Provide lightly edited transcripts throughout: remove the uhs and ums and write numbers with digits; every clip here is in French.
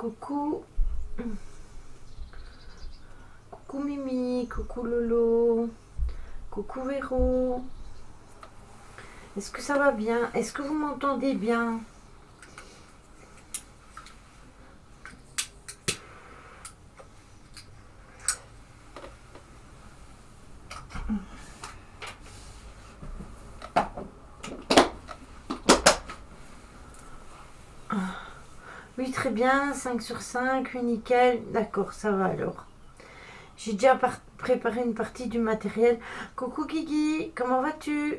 Coucou. Coucou Mimi, coucou Lolo, coucou Véro. Est-ce que ça va bien? Est-ce que vous m'entendez bien? Oui, très bien, 5 sur 5, oui, nickel. D'accord, ça va alors. J'ai déjà préparé une partie du matériel. Coucou Guigui, comment vas-tu?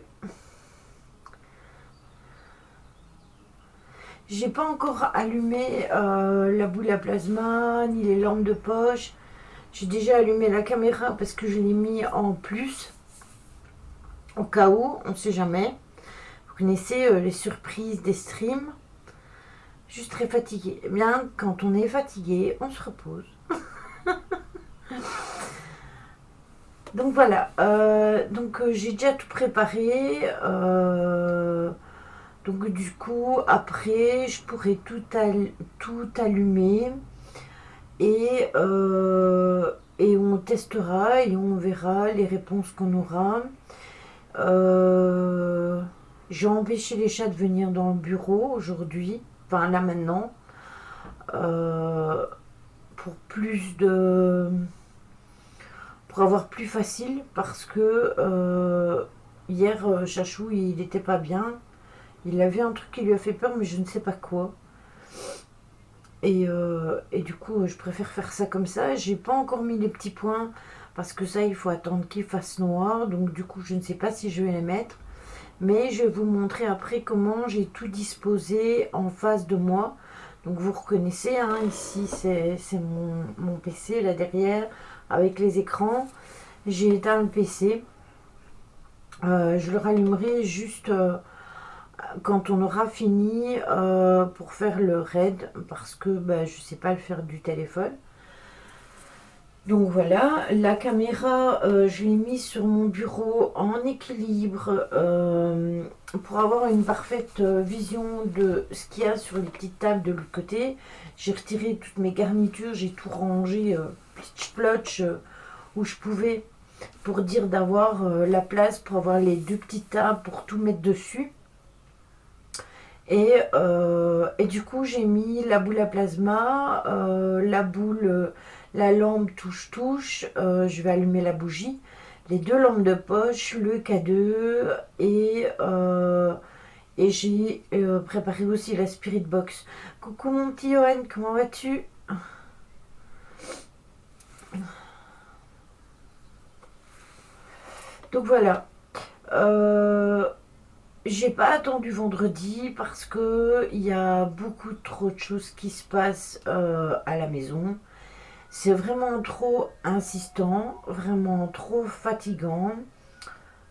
J'ai pas encore allumé la boule à plasma, ni les lampes de poche. J'ai déjà allumé la caméra parce que je l'ai mis en plus, au cas où, on sait jamais. Vous connaissez les surprises des streams. Je suis très fatiguée. Eh bien, quand on est fatigué, on se repose. Donc voilà, j'ai déjà tout préparé. Donc du coup, après, je pourrai tout allumer et on testera et on verra les réponses qu'on aura. J'ai empêché les chats de venir dans le bureau aujourd'hui, enfin là maintenant, euh, pour pour avoir plus facile parce que hier Chachou il était pas bien, il avait un truc qui lui a fait peur mais je ne sais pas quoi. Et du coup je préfère faire ça comme ça. J'ai pas encore mis les petits points parce que ça il faut attendre qu'il fasse noir, donc du coup je ne sais pas si je vais les mettre. Mais je vais vous montrer après comment j'ai tout disposé en face de moi. Donc vous reconnaissez, hein, ici c'est mon PC là derrière avec les écrans. J'ai éteint le PC. Je le rallumerai juste quand on aura fini pour faire le raid parce que je ne sais pas le faire du téléphone. Donc voilà, la caméra, je l'ai mise sur mon bureau en équilibre pour avoir une parfaite vision de ce qu'il y a sur les petites tables de l'autre côté. J'ai retiré toutes mes garnitures, j'ai tout rangé plotch où je pouvais pour dire d'avoir la place pour avoir les deux petites tables pour tout mettre dessus. Et du coup, j'ai mis la boule à plasma, la lampe touche-touche. Je vais allumer la bougie, les deux lampes de poche, le K2 et j'ai préparé aussi la Spirit Box. Coucou mon petit Johan, comment vas-tu? Donc voilà. J'ai pas attendu vendredi parce que il y a beaucoup trop de choses qui se passent à la maison. C'est vraiment trop insistant, vraiment trop fatigant.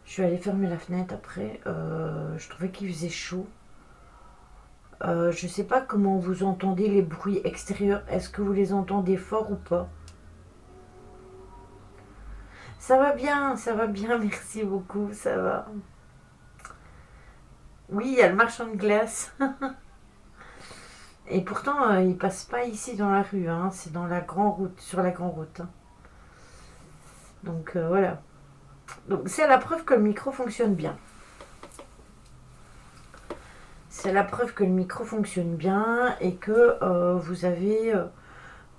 Je vais aller fermer la fenêtre après. Je trouvais qu'il faisait chaud. Je sais pas comment vous entendez les bruits extérieurs. Est-ce que vous les entendez fort ou pas? Ça va bien, merci beaucoup, ça va. Oui, il y a le marchand de glace. Et pourtant, il passe pas ici dans la rue, hein, c'est dans la grande route, sur la grande route, hein. Donc voilà. Donc c'est la preuve que le micro fonctionne bien. C'est la preuve que le micro fonctionne bien et que vous avez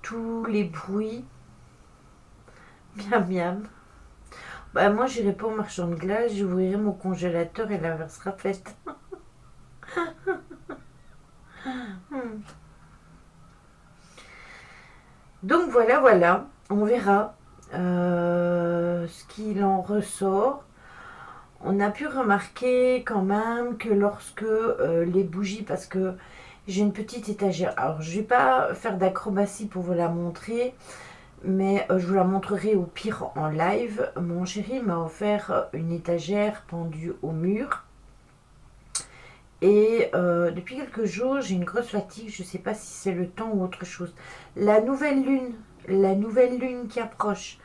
tous les bruits. Miam miam. Bah moi j'irai pas au marchand de glace, j'ouvrirai mon congélateur et la sera faite. Donc voilà, voilà, on verra ce qu'il en ressort. On a pu remarquer quand même que lorsque les bougies, parce que j'ai une petite étagère, alors je vais pas faire d'acrobatie pour vous la montrer, mais je vous la montrerai au pire en live. Mon chéri m'a offert une étagère pendue au mur. Et depuis quelques jours, j'ai une grosse fatigue. Je ne sais pas si c'est le temps ou autre chose. La nouvelle lune qui approche,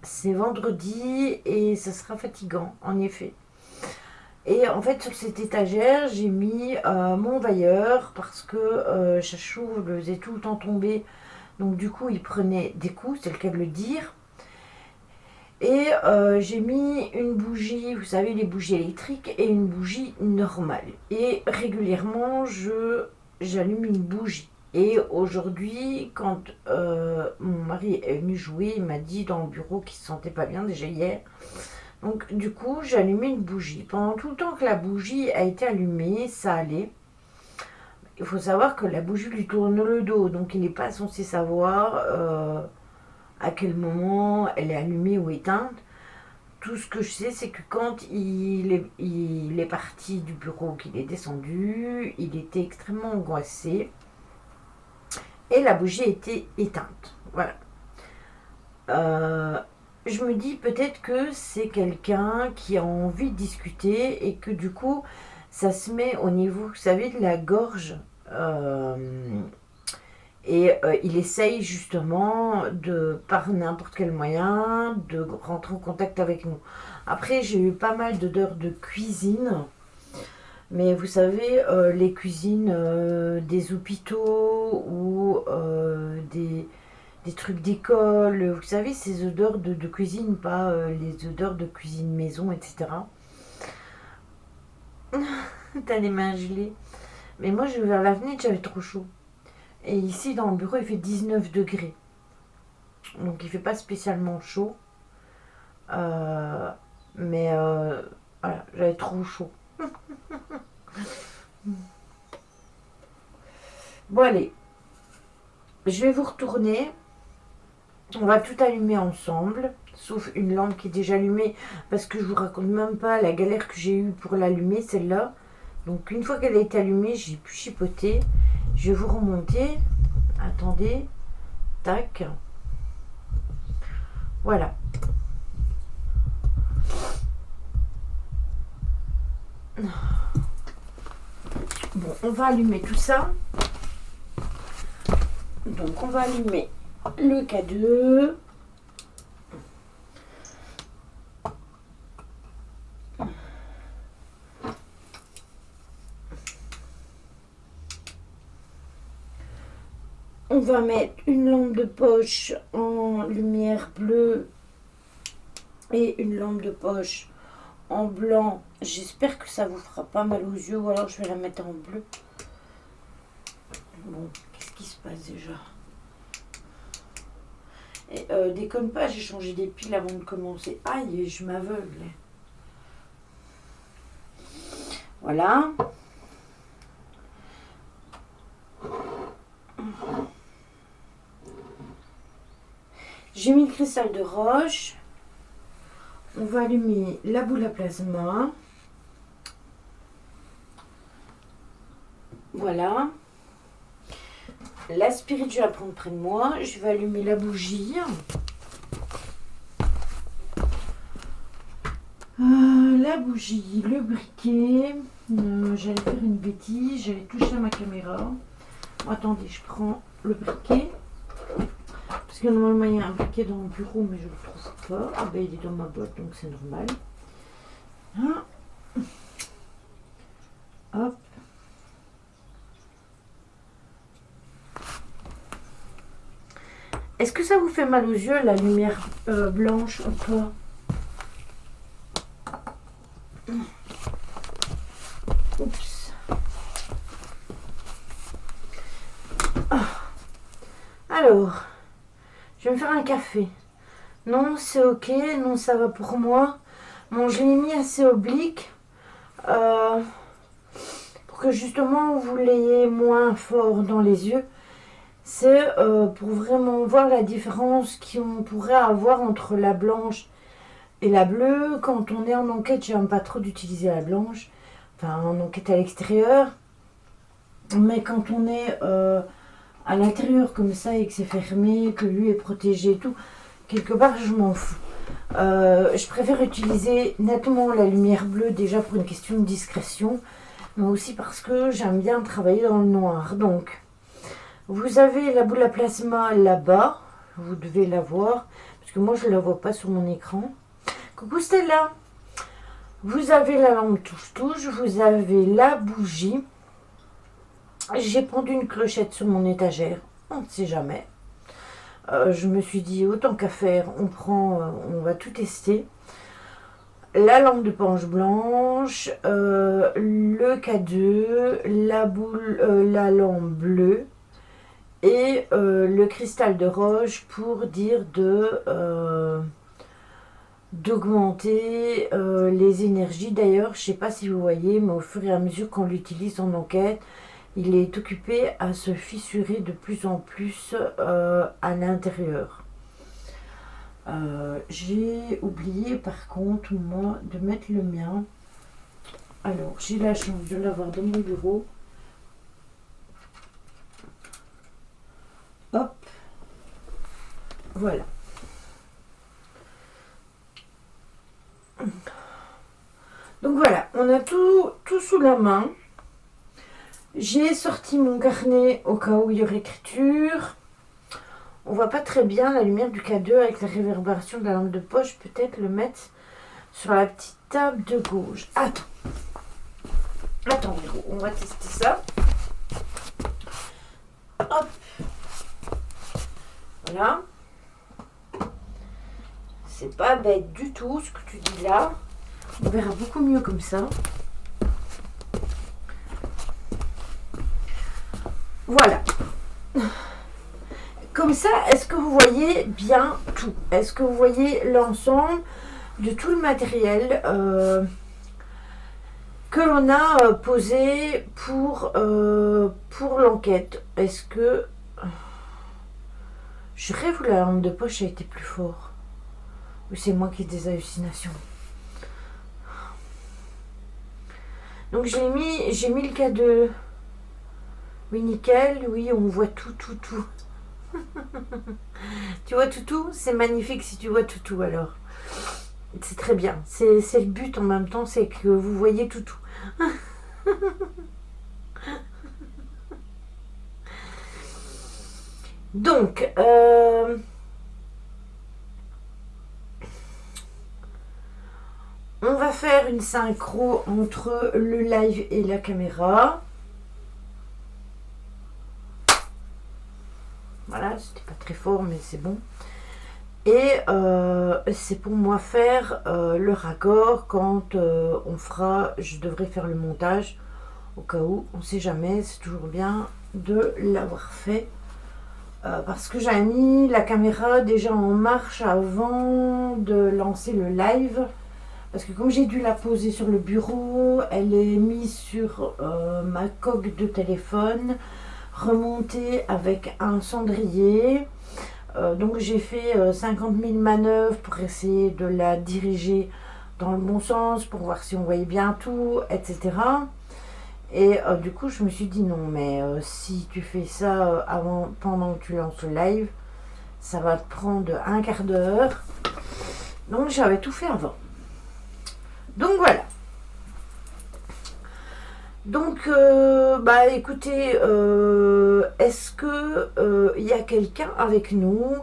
c'est vendredi et ça sera fatigant, en effet. Et en fait, sur cette étagère, j'ai mis mon vailleur parce que Chachou le faisait tout le temps tomber. Donc du coup, il prenait des coups, c'est le cas de le dire. Et j'ai mis une bougie, vous savez, les bougies électriques, et une bougie normale. Et régulièrement, j'allume une bougie. Et aujourd'hui, quand mon mari est venu jouer, il m'a dit dans le bureau qu'il se sentait pas bien déjà hier. Donc du coup, j'ai allumé une bougie. Pendant tout le temps que la bougie a été allumée, ça allait. Il faut savoir que la bougie lui tourne le dos, donc il n'est pas censé savoir à quel moment elle est allumée ou éteinte. Tout ce que je sais, c'est que quand il est parti du bureau, qu'il est descendu, il était extrêmement angoissé et la bougie était éteinte. Voilà. Je me dis peut-être que c'est quelqu'un qui a envie de discuter et que du coup, ça se met au niveau, vous savez, de la gorge. Il essaye justement par n'importe quel moyen, de rentrer en contact avec nous. Après, j'ai eu pas mal d'odeurs de cuisine. Mais vous savez, les cuisines des hôpitaux ou des trucs d'école, vous savez, ces odeurs de cuisine, pas les odeurs de cuisine maison, etc. T'as les mains gelées. Mais moi, j'ai ouvert la fenêtre, j'avais trop chaud. Et ici, dans le bureau, il fait 19 degrés. Donc, il fait pas spécialement chaud. Mais voilà, j'avais trop chaud. Bon, allez. Je vais vous retourner. On va tout allumer ensemble. Sauf une lampe qui est déjà allumée. Parce que je vous raconte même pas la galère que j'ai eue pour l'allumer, celle-là. Donc, une fois qu'elle a été allumée, j'ai pu chipoter. Je vais vous remonter. Attendez. Tac. Voilà. Bon, on va allumer tout ça. Donc, on va allumer le K2. On va mettre une lampe de poche en lumière bleue et une lampe de poche en blanc. J'espère que ça vous fera pas mal aux yeux, ou alors je vais la mettre en bleu. Bon, qu'est-ce qui se passe déjà? Et déconne pas, j'ai changé des piles avant de commencer. Aïe, je m'aveugle. Voilà. J'ai mis le cristal de roche. On va allumer la boule à plasma. Voilà. La spirit, je vais la prendre près de moi. Je vais allumer la bougie. La bougie, le briquet. J'allais faire une bêtise. J'allais toucher à ma caméra. Attendez, je prends le briquet. Parce que normalement, il y a un briquet dans mon bureau, mais je ne le trouve pas. Ah ben, il est dans ma boîte, donc c'est normal. Hein? Hop. Est-ce que ça vous fait mal aux yeux, la lumière blanche ou pas? Oups. Ah. Alors, je vais me faire un café. Non, c'est ok. Non, ça va pour moi. Bon, je l'ai mis assez oblique. Pour que justement vous l'ayez moins fort dans les yeux. C'est pour vraiment voir la différence qu'on pourrait avoir entre la blanche et la bleue. Quand on est en enquête, j'aime pas trop d'utiliser la blanche. Enfin, en enquête à l'extérieur. Mais quand on est à l'intérieur comme ça et que c'est fermé, que lui est protégé et tout, quelque part, je m'en fous. Je préfère utiliser nettement la lumière bleue déjà pour une question de discrétion, mais aussi parce que j'aime bien travailler dans le noir. Donc, vous avez la boule à plasma là-bas, vous devez la voir, parce que moi je ne la vois pas sur mon écran. Coucou Stella. Vous avez la lampe touche-touche, vous avez la bougie. J'ai pendu une clochette sur mon étagère, on ne sait jamais. Je me suis dit, autant qu'à faire, on va tout tester. La lampe de poche blanche, le K2, la lampe bleue et le cristal de roche pour dire d'augmenter les énergies. D'ailleurs, je ne sais pas si vous voyez, mais au fur et à mesure qu'on l'utilise en enquête, il est occupé à se fissurer de plus en plus à l'intérieur. J'ai oublié par contre moi de mettre le mien. Alors j'ai la chance de l'avoir dans mon bureau. Hop, voilà. Donc voilà, on a tout sous la main. J'ai sorti mon carnet au cas où il y aurait écriture. On voit pas très bien la lumière du K2 avec la réverbération de la lampe de poche. Peut-être le mettre sur la petite table de gauche. Attends, on va tester ça. Hop. Voilà. C'est pas bête du tout ce que tu dis là. On verra beaucoup mieux comme ça. Voilà. Comme ça, est-ce que vous voyez bien tout? Est-ce que vous voyez l'ensemble de tout le matériel que l'on a posé pour l'enquête? Est-ce que... Je rêve où la lampe de poche a été plus fort. Ou c'est moi qui ai des hallucinations? Donc j'ai mis le K2. Oui, nickel. Oui, on voit tout. Tu vois tout? C'est magnifique si tu vois tout alors. C'est très bien. C'est le but en même temps, c'est que vous voyez tout. Donc, on va faire une synchro entre le live et la caméra. Voilà, c'était pas très fort, mais c'est bon. Et c'est pour moi faire le raccord quand je devrais faire le montage. Au cas où, on sait jamais, c'est toujours bien de l'avoir fait. Parce que j'avais mis la caméra déjà en marche avant de lancer le live. Parce que comme j'ai dû la poser sur le bureau, elle est mise sur ma coque de téléphone, remontée avec un cendrier. Donc j'ai fait 50 000 manœuvres pour essayer de la diriger dans le bon sens, pour voir si on voyait bien tout, etc. Et du coup je me suis dit non, mais si tu fais ça pendant que tu lances le live, ça va te prendre un quart d'heure. Donc j'avais tout fait avant. Donc voilà. Donc, écoutez, est-ce que il y a quelqu'un avec nous?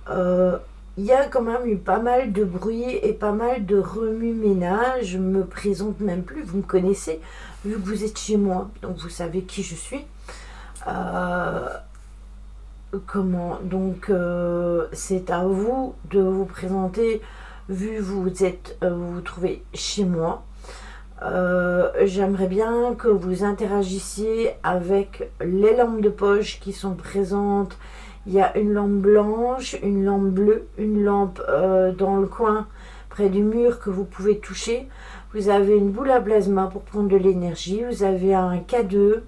Il y a quand même eu pas mal de bruit et pas mal de remue-ménage. Je me présente même plus, vous me connaissez, vu que vous êtes chez moi, donc vous savez qui je suis. Donc, c'est à vous de vous présenter, vu que vous vous trouvez chez moi. J'aimerais bien que vous interagissiez avec les lampes de poche qui sont présentes. Il y a une lampe blanche, une lampe bleue, une lampe dans le coin près du mur que vous pouvez toucher. Vous avez une boule à plasma pour prendre de l'énergie. Vous avez un K2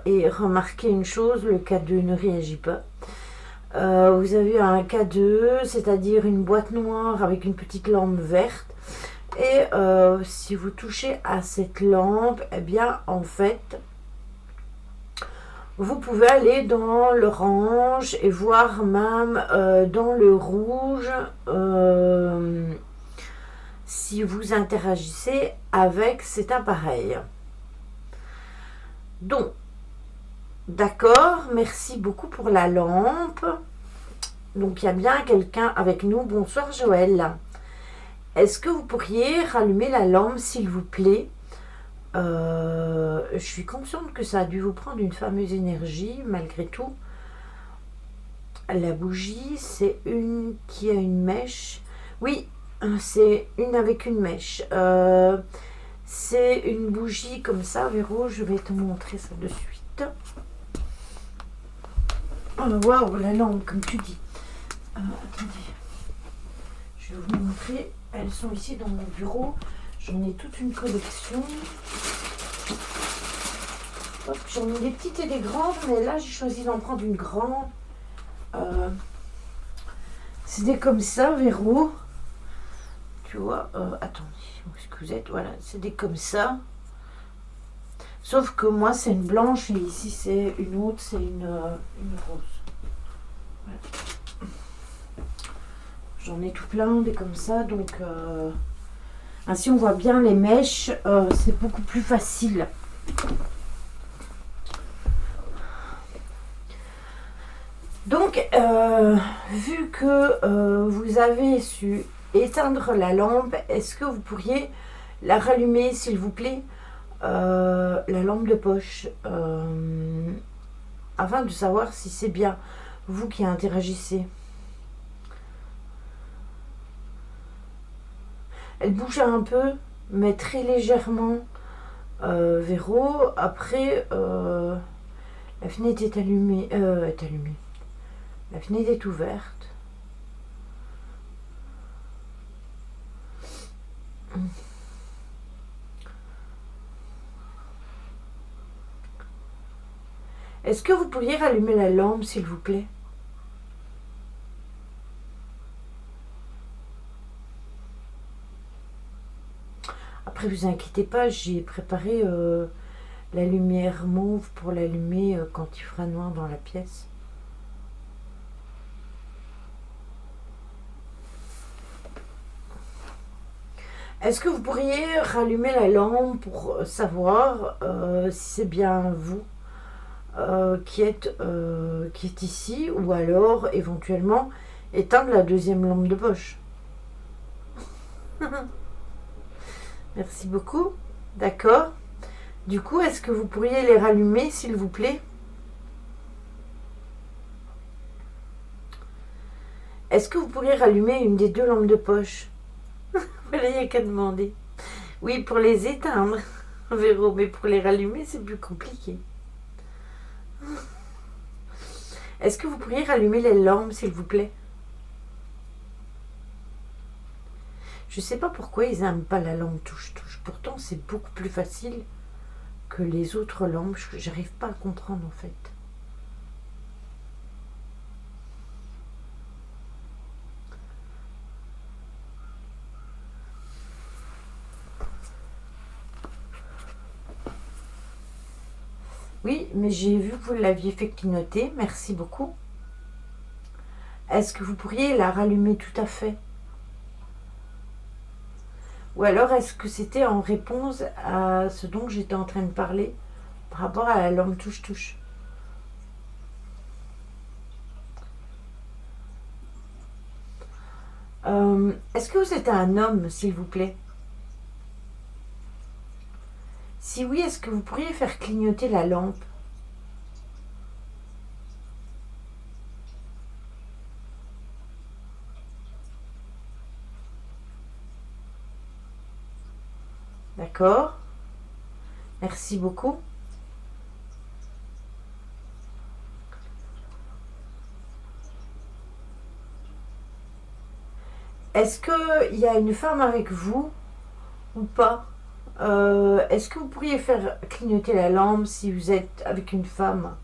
et remarquez une chose, le K2 ne réagit pas. Vous avez un K2, c'est-à-dire une boîte noire avec une petite lampe verte. Et si vous touchez à cette lampe, eh bien en fait vous pouvez aller dans l'orange et voir même dans le rouge si vous interagissez avec cet appareil. Donc d'accord, merci beaucoup pour la lampe. Donc il y a bien quelqu'un avec nous. Bonsoir Joël. Est-ce que vous pourriez rallumer la lampe, s'il vous plaît? Je suis consciente que ça a dû vous prendre une fameuse énergie, malgré tout. La bougie, c'est une qui a une mèche. Oui, c'est une avec une mèche. C'est une bougie comme ça, Véro. Je vais te montrer ça de suite. Oh, waouh, la lampe, comme tu dis. Attendez. Je vais vous montrer. Elles sont ici dans mon bureau. J'en ai toute une collection. J'en ai des petites et des grandes, mais là j'ai choisi d'en prendre une grande. C'est des comme ça, Véro. Tu vois, attendez, où est-ce que vous êtes? Voilà, c'est des comme ça. Sauf que moi c'est une blanche et ici c'est une autre, c'est une rose. Voilà. J'en ai tout plein, des comme ça, donc ainsi on voit bien les mèches, c'est beaucoup plus facile. Donc, vu que vous avez su éteindre la lampe, est-ce que vous pourriez la rallumer, s'il vous plaît, la lampe de poche, afin de savoir si c'est bien vous qui interagissez. Elle bouge un peu, mais très légèrement, Véro. Après, la fenêtre est allumée. La fenêtre est ouverte. Est-ce que vous pourriez rallumer la lampe, s'il vous plaît? Après, vous inquiétez pas, j'ai préparé la lumière mauve pour l'allumer quand il fera noir dans la pièce. Est-ce que vous pourriez rallumer la lampe pour savoir si c'est bien vous qui êtes ici, ou alors éventuellement éteindre la deuxième lampe de poche? Merci beaucoup. D'accord. Du coup, est-ce que vous pourriez les rallumer, s'il vous plaît? Est-ce que vous pourriez rallumer une des deux lampes de poche? Voilà, il n'y a qu'à demander. Oui, pour les éteindre, Véro, mais pour les rallumer, c'est plus compliqué. Est-ce que vous pourriez rallumer les lampes, s'il vous plaît? Je sais pas pourquoi ils n'aiment pas la lampe touche-touche. Pourtant, c'est beaucoup plus facile que les autres lampes. J'arrive pas à comprendre, en fait. Oui, mais j'ai vu que vous l'aviez fait clignoter. Merci beaucoup. Est-ce que vous pourriez la rallumer tout à fait? Ou alors est-ce que c'était en réponse à ce dont j'étais en train de parler par rapport à la lampe touche-touche? Est-ce que vous êtes un homme, s'il vous plaît? Si oui, est-ce que vous pourriez faire clignoter la lampe? D'accord. Merci beaucoup. Est-ce qu'il y a une femme avec vous ou pas? Est-ce que vous pourriez faire clignoter la lampe si vous êtes avec une femme?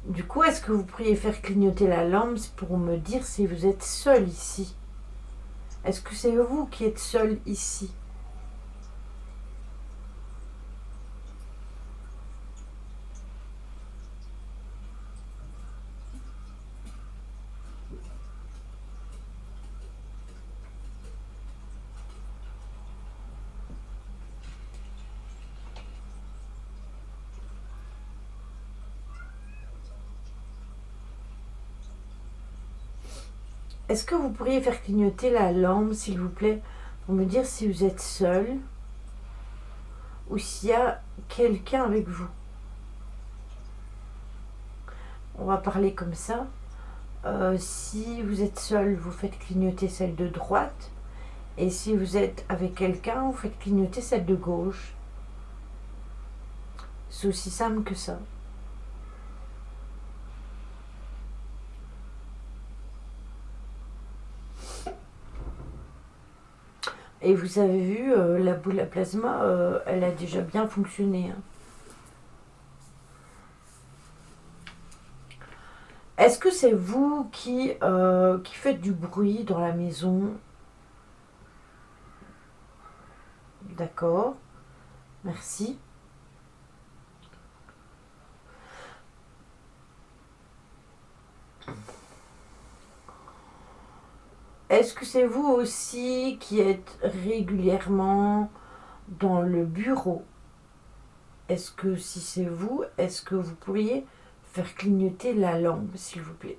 Du coup, est-ce que vous pourriez faire clignoter la lampe pour me dire si vous êtes seul ici? Est-ce que c'est vous qui êtes seul ici? Est-ce que vous pourriez faire clignoter la lampe, s'il vous plaît, pour me dire si vous êtes seul ou s'il y a quelqu'un avec vous? On va parler comme ça. Si vous êtes seul, vous faites clignoter celle de droite. Et si vous êtes avec quelqu'un, vous faites clignoter celle de gauche. C'est aussi simple que ça. Et vous avez vu, la boule à plasma, elle a déjà bien fonctionné, hein. Est-ce que c'est vous qui faites du bruit dans la maison? D'accord, merci. Est-ce que c'est vous aussi qui êtes régulièrement dans le bureau? Est-ce que si c'est vous, est-ce que vous pourriez faire clignoter la lampe, s'il vous plaît?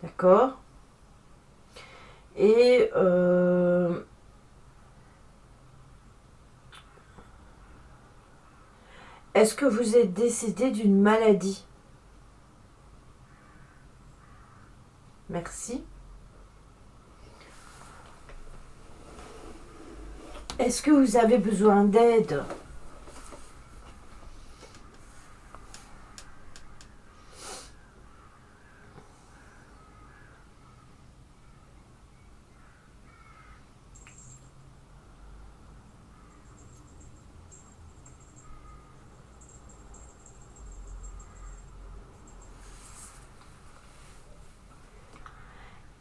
D'accord. Et est-ce que vous êtes décédé d'une maladie? Merci. Est-ce que vous avez besoin d'aide?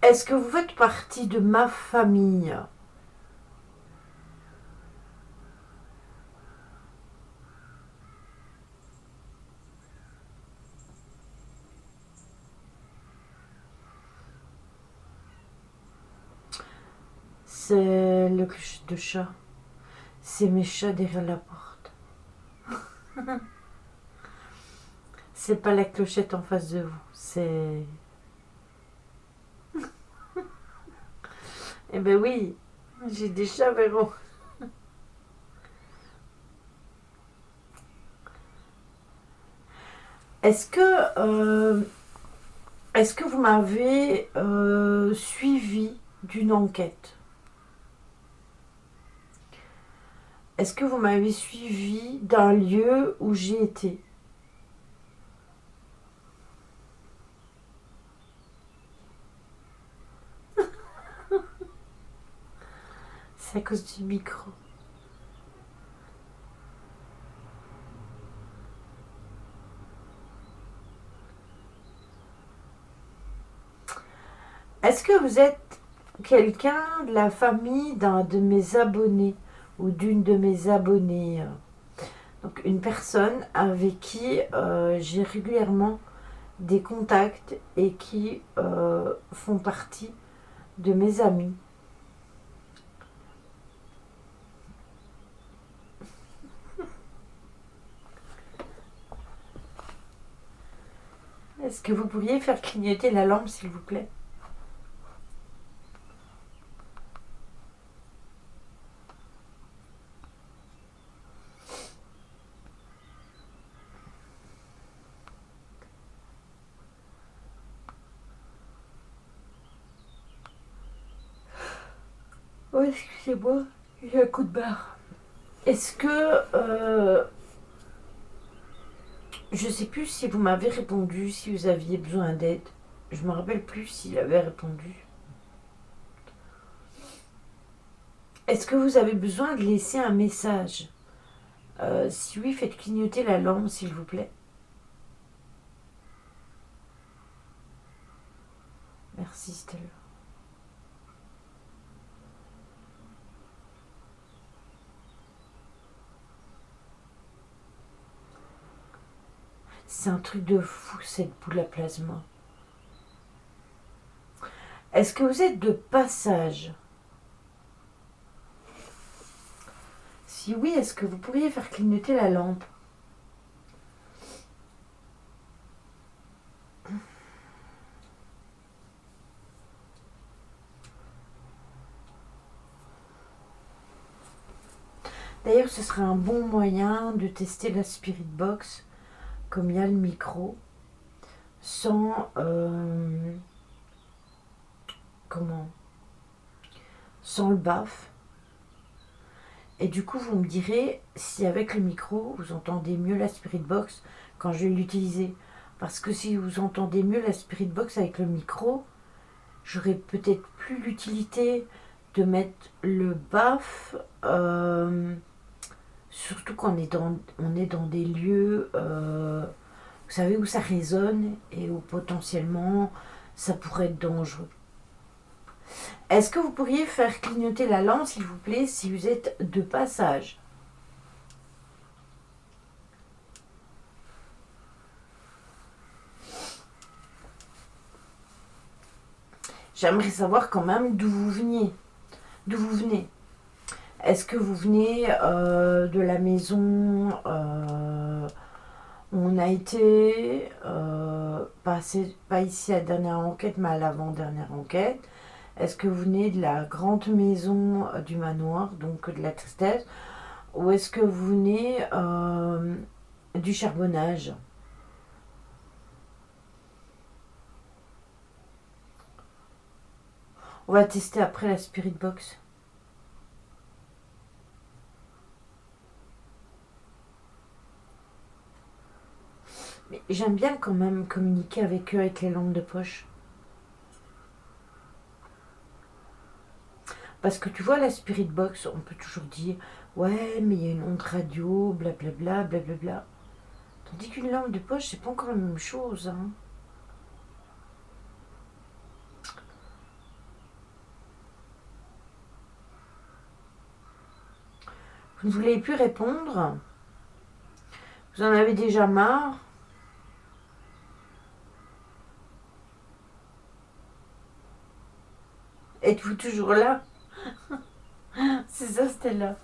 Est-ce que vous faites partie de ma famille? C'est le clochette de chat. C'est mes chats derrière la porte. C'est pas la clochette en face de vous. C'est... Eh ben oui, j'ai des chats, Véro. Est-ce que, est-ce que vous m'avez suivi d'une enquête? Est-ce que vous m'avez suivi d'un lieu où j'ai été? C'est à cause du micro. Est-ce que vous êtes quelqu'un de la famille d'un de mes abonnés ou d'une de mes abonnées? Donc une personne avec qui j'ai régulièrement des contacts et qui font partie de mes amis. Est-ce que vous pourriez faire clignoter la lampe, s'il vous plaît? Oh, excusez-moi, j'ai un coup de barre. Est-ce que... je sais plus si vous m'avez répondu, si vous aviez besoin d'aide. Je me rappelle plus s'il avait répondu. Est-ce que vous avez besoin de laisser un message? Si oui, faites clignoter la lampe, s'il vous plaît. Merci, Stella. C'est un truc de fou, cette boule à plasma. Est-ce que vous êtes de passage? Si oui, est-ce que vous pourriez faire clignoter la lampe? D'ailleurs, ce serait un bon moyen de tester la Spirit Box, comme il y a le micro, sans... comment? Sans le baf. Et du coup, vous me direz si avec le micro, vous entendez mieux la Spirit Box quand je vais l'utiliser. Parce que si vous entendez mieux la Spirit Box avec le micro, j'aurais peut-être plus l'utilité de mettre le baf, surtout quand on est dans des lieux, vous savez, où ça résonne et où potentiellement ça pourrait être dangereux. Est-ce que vous pourriez faire clignoter la lampe, s'il vous plaît, si vous êtes de passage? J'aimerais savoir quand même d'où vous veniez. D'où vous venez. Est-ce que vous venez de la maison où on a été, pas ici à la dernière enquête, mais à l'avant-dernière enquête? Est-ce que vous venez de la grande maison du manoir, donc de la tristesse? Ou est-ce que vous venez du charbonnage? On va tester après la Spirit Box. Mais j'aime bien quand même communiquer avec eux avec les lampes de poche. Parce que tu vois, la Spirit Box, on peut toujours dire ouais, mais il y a une onde radio, blablabla, blablabla. Tandis qu'une lampe de poche, c'est pas encore la même chose. Hein. Vous ne voulez plus répondre? Vous en avez déjà marre? Êtes-vous toujours là? C'est ça, Stella.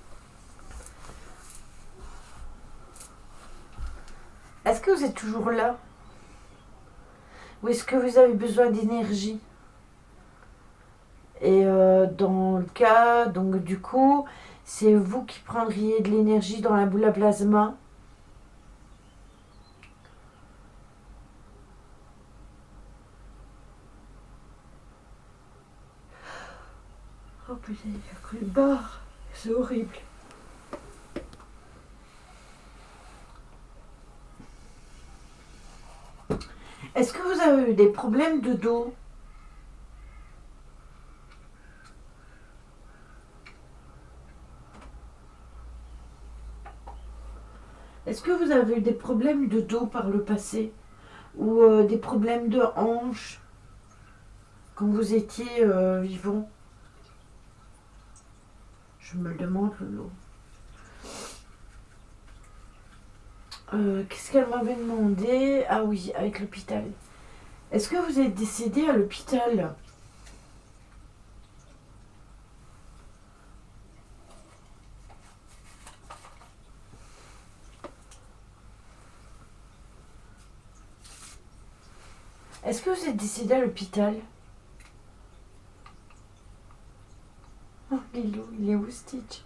Est-ce que vous êtes toujours là? Ou est-ce que vous avez besoin d'énergie? Et dans le cas, donc du coup, c'est vous qui prendriez de l'énergie dans la boule à plasma. Oh putain, il y a que le bar. C'est horrible. Est-ce que vous avez eu des problèmes de dos? Est-ce que vous avez eu des problèmes de dos par le passé? Ou des problèmes de hanche quand vous étiez vivant? Je me le demande, Lolo. Qu'est-ce qu'elle m'avait demandé? Ah oui, avec l'hôpital. Est-ce que vous êtes décédé à l'hôpital? Est-ce que vous êtes décédé à l'hôpital? Oh, Lilo, il est où, Stitch?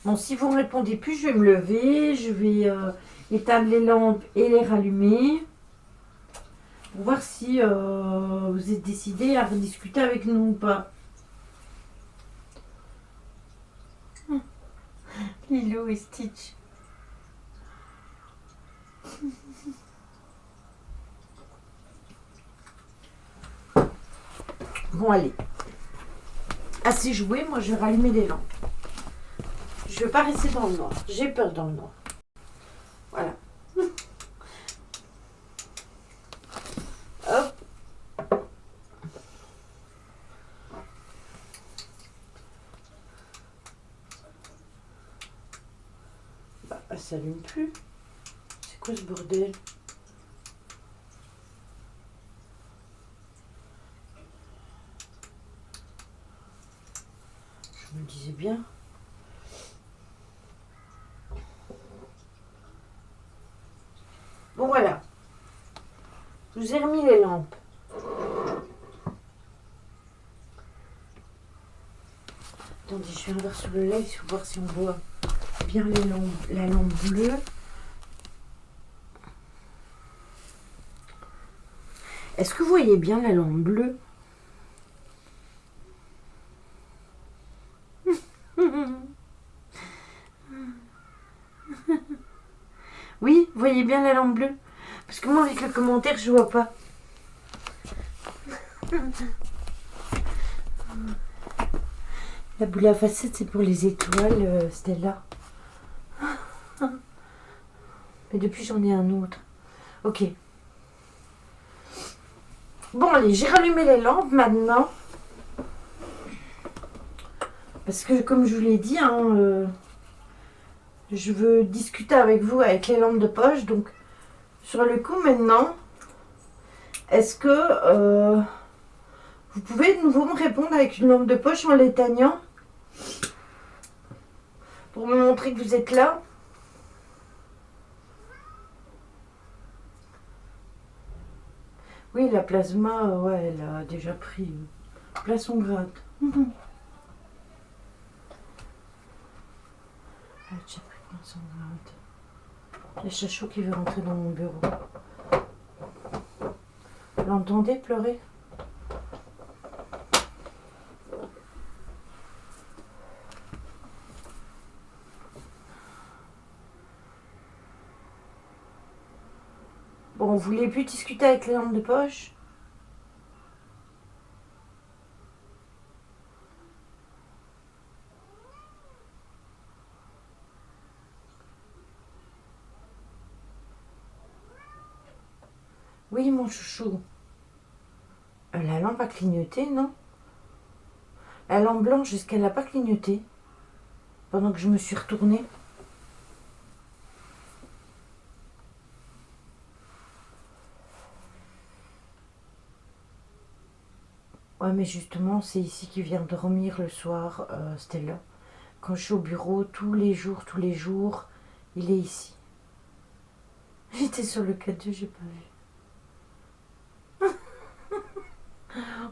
Bon, si vous ne répondez plus, je vais me lever, je vais éteindre les lampes et les rallumer pour voir si vous êtes décidé à rediscuter avec nous ou pas. Lilo et Stitch. Bon, allez. Assez joué, moi je vais rallumer les lampes. Je ne veux pas rester dans le noir. J'ai peur dans le noir. Voilà. Hop. Bah, elle s'allume plus. C'est quoi ce bordel? Je me disais bien. Bon, voilà. Je vous ai remis les lampes. Attendez, je fais un verre sur le lait pour voir si on voit bien la lampe bleue. Est-ce que vous voyez bien la lampe bleue? Oui, vous voyez bien la lampe bleue? Parce que moi, avec le commentaire, je vois pas. La boule à facettes, c'est pour les étoiles, Stella. Mais depuis, j'en ai un autre. Ok. Bon, allez, j'ai rallumé les lampes maintenant. Parce que, comme je vous l'ai dit, je veux discuter avec vous avec les lampes de poche. Donc, sur le coup, maintenant, est-ce que vous pouvez de nouveau me répondre avec une lampe de poche en l'éteignant? Pour me montrer que vous êtes là. Oui, la plasma, ouais, elle a déjà pris place en gratte. Elle a déjà pris place en gratte. Il y a Chachou qui veut rentrer dans mon bureau. Vous l'entendez pleurer? Bon, vous voulez plus discuter avec les lampes de poche? Oui, mon chouchou. La lampe a clignoté, non? La lampe blanche, est-ce qu'elle n'a pas clignoté pendant que je me suis retournée? Ouais, mais justement, c'est ici qu'il vient dormir le soir, Stella. Quand je suis au bureau, tous les jours, il est ici. J'étais sur le 4-2, j'ai pas vu.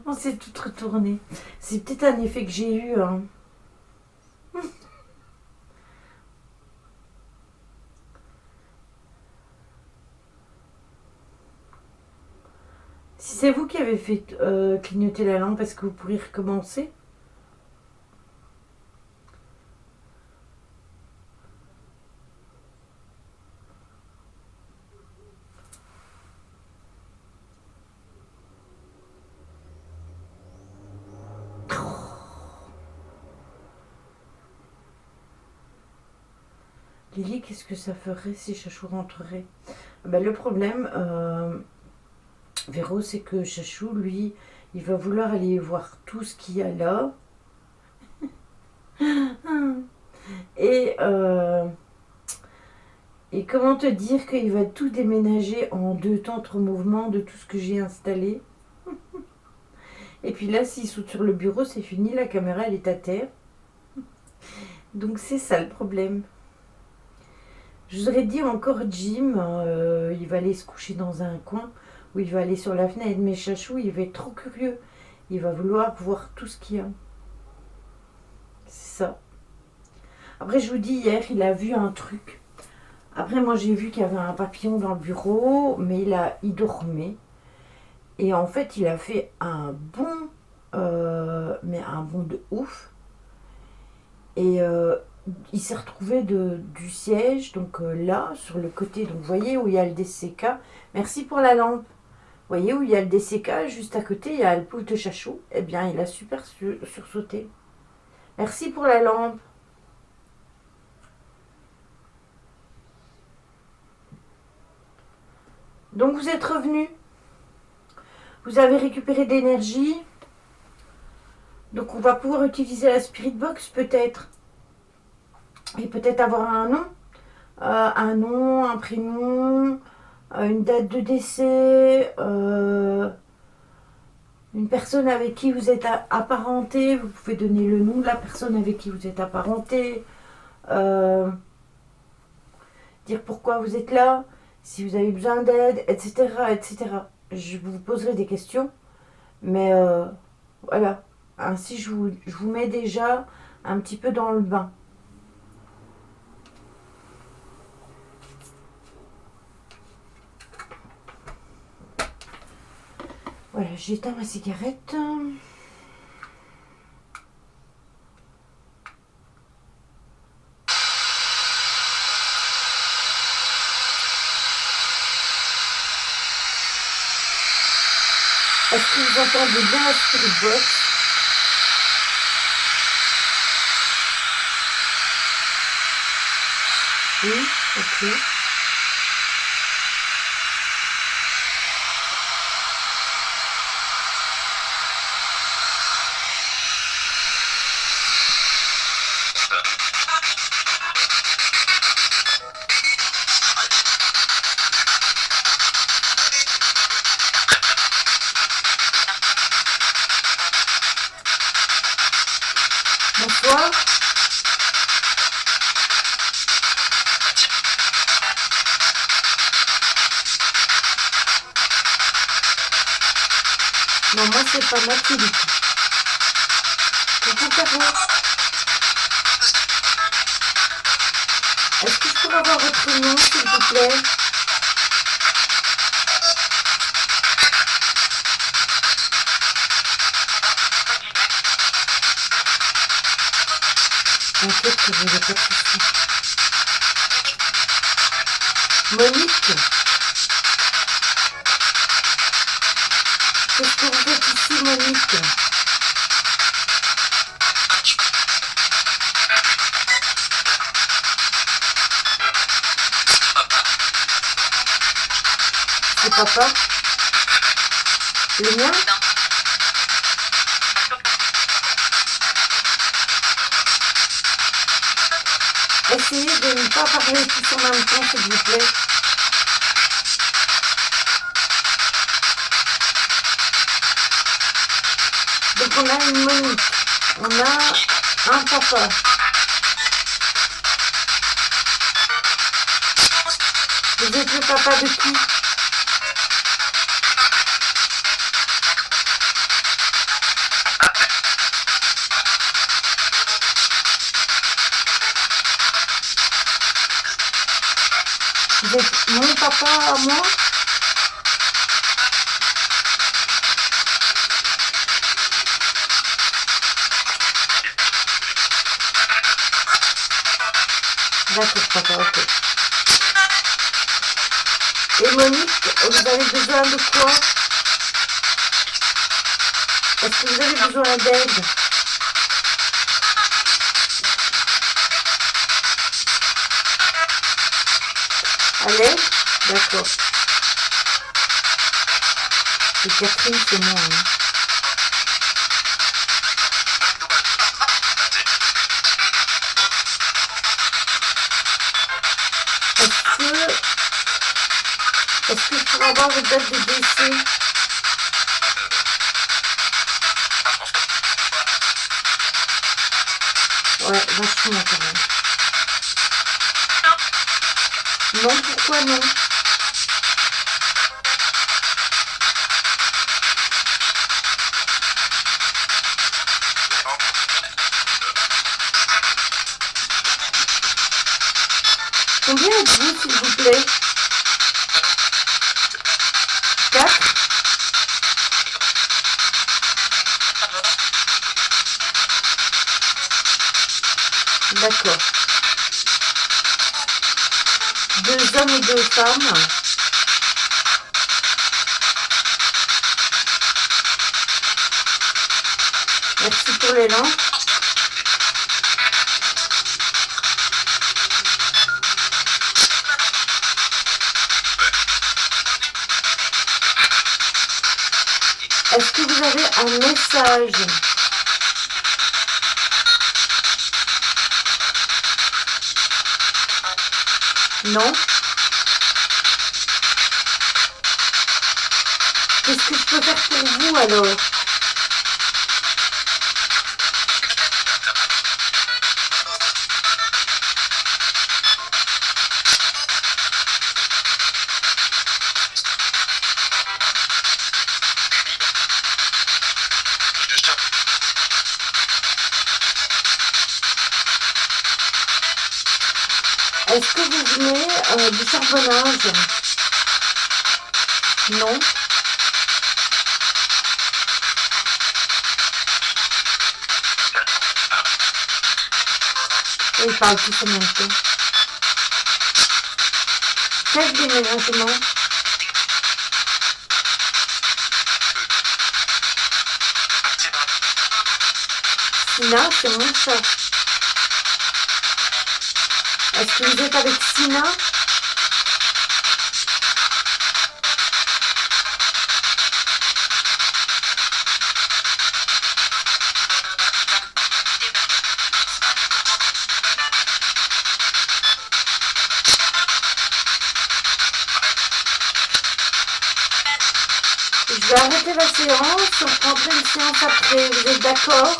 On s'est toutes retournées. C'est peut-être un effet que j'ai eu, hein. Si c'est vous qui avez fait clignoter la lampe, est-ce que vous pourriez recommencer? Lily, qu'est-ce que ça ferait si Chachou rentrerait? Ben, le problème, Véro, c'est que Chachou, lui, il va vouloir aller voir tout ce qu'il y a là. Et comment te dire qu'il va tout déménager en 2 temps, 3 mouvements de tout ce que j'ai installé. Et puis là, s'il saute sur le bureau, c'est fini, la caméra, elle est à terre. Donc c'est ça le problème. Je vous aurais dit encore Jim, il va aller se coucher dans un coin, ou il va aller sur la fenêtre, mais Chachou, il va être trop curieux. Il va vouloir voir tout ce qu'il y a. C'est ça. Après, je vous dis, hier, il a vu un truc. Après, moi, j'ai vu qu'il y avait un papillon dans le bureau, mais il dormait. Et en fait, il a fait un bond, mais un bond de ouf. Et il s'est retrouvé du siège, donc là, sur le côté. Donc, vous voyez où il y a le DCK. Merci pour la lampe. Vous voyez où il y a le DCK, juste à côté, il y a le poule de Chachou. Eh bien, il a super sursauté. Merci pour la lampe. Donc, vous êtes revenu. Vous avez récupéré d'énergie. Donc, on va pouvoir utiliser la Spirit Box, peut-être. Et peut-être avoir un nom. Un nom, un prénom, une date de décès, une personne avec qui vous êtes apparenté. Vous pouvez donner le nom de la personne avec qui vous êtes apparenté. Dire pourquoi vous êtes là, si vous avez besoin d'aide, etc., etc. je vous poserai des questions. Mais voilà, ainsi je vous mets déjà un petit peu dans le bain. Voilà, j'éteins ma cigarette. Est-ce que vous entendez bien la Spirit Box? Oui, ok. Bonsoir. Non, moi c'est pas Mathilde. Coucou Caro. Est-ce que je pourrais avoir votre nom s'il vous plaît? T'inquiète que je n'ai pas de soucis. Monique, qu'est-ce que vous faites ici, Monique? C'est papa? Le mien? Essayez de ne pas parler tous en même temps, s'il vous plaît. Donc on a une Monique, on a un papa. Vous êtes le papa de qui? Vous êtes mon papa à moi? D'accord, papa, ok. Et Monique, vous avez besoin de quoi? Est-ce que vous avez besoin d'aide? Allez? D'accord. Et Catherine, c'est moi. Hein. Est-ce que je pourrais avoir votre date de décès? Ouais, vachement quand même. Non, pourquoi non? Combien êtes-vous, s'il vous plaît? 4? D'accord. 2 hommes et 2 femmes. Merci pour l'élan. Est-ce que vous avez un message? Non? Qu'est-ce que je peux faire pour vous alors? Est-ce que vous venez du charbonnage? Non. Ils parlent tous en même temps. Quel déménagement? Sina, c'est mon chat. Est-ce que vous êtes avec Sina? Je vais arrêter la séance, on prendra une séance après, vous êtes d'accord?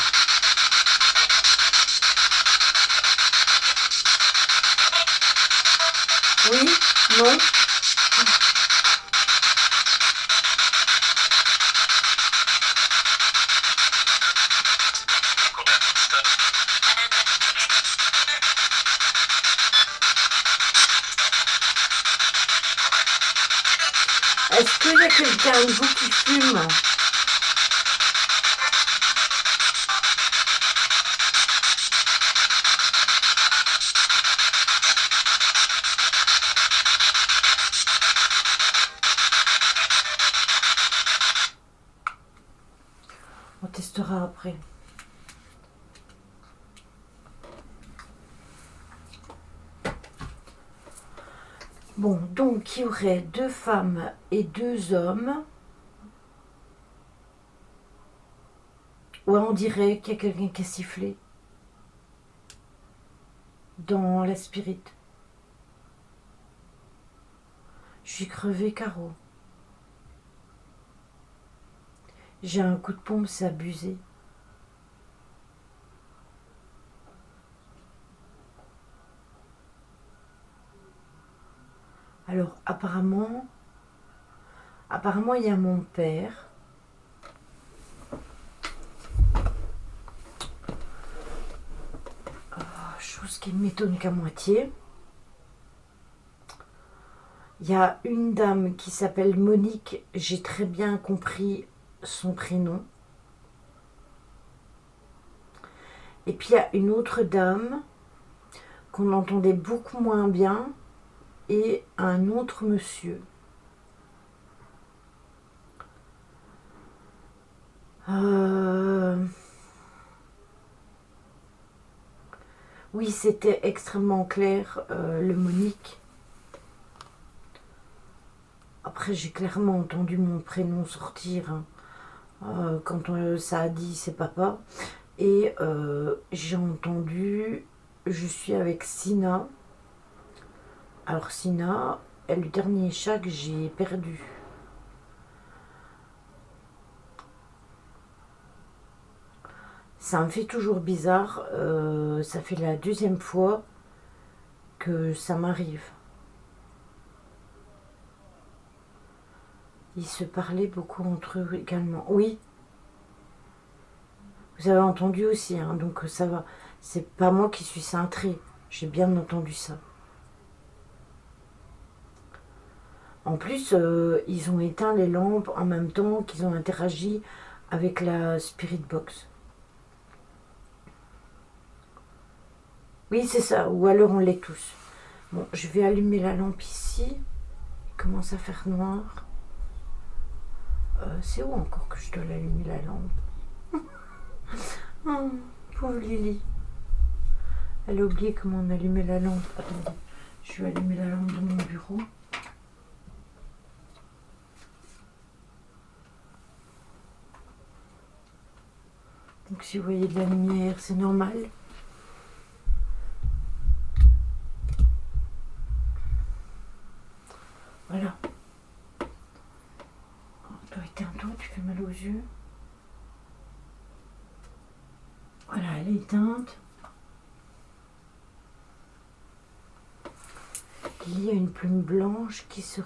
Oui? Non? Est-ce qu'il y a quelqu'un de vous qui fume? On testera après. Bon, donc il y aurait 2 femmes et 2 hommes. Ouais, on dirait qu'il y a quelqu'un qui a sifflé dans la spirit. Je suis crevée, Caro. J'ai un coup de pompe, c'est abusé. Alors, apparemment, il y a mon père. Chose qui ne m'étonne qu'à moitié. Il y a une dame qui s'appelle Monique. J'ai très bien compris son prénom. Et puis il y a une autre dame qu'on entendait beaucoup moins bien. Et un autre monsieur. Oui, c'était extrêmement clair, le Monique. Après, j'ai clairement entendu mon prénom sortir quand ça a dit c'est papa. Et j'ai entendu je suis avec Sina. Alors Sina est le dernier chat que j'ai perdu. Ça me fait toujours bizarre. Ça fait la 2e fois que ça m'arrive. Ils se parlaient beaucoup entre eux également. Oui. Vous avez entendu aussi, hein, donc ça va. C'est pas moi qui suis cintrée. J'ai bien entendu ça. En plus, ils ont éteint les lampes en même temps qu'ils ont interagi avec la Spirit Box. Oui, c'est ça. Ou alors on l'est tous. Bon, je vais allumer la lampe ici. Il commence à faire noir. C'est où encore que je dois l'allumer la lampe? Oh, pauvre Lily. Elle a oublié comment on allumait la lampe. Attendez, je vais allumer la lampe de mon bureau. Donc si vous voyez de la lumière, c'est normal. Voilà. Toi, éteins-toi, tu fais mal aux yeux. Voilà, elle est éteinte. Il y a une plume blanche qui se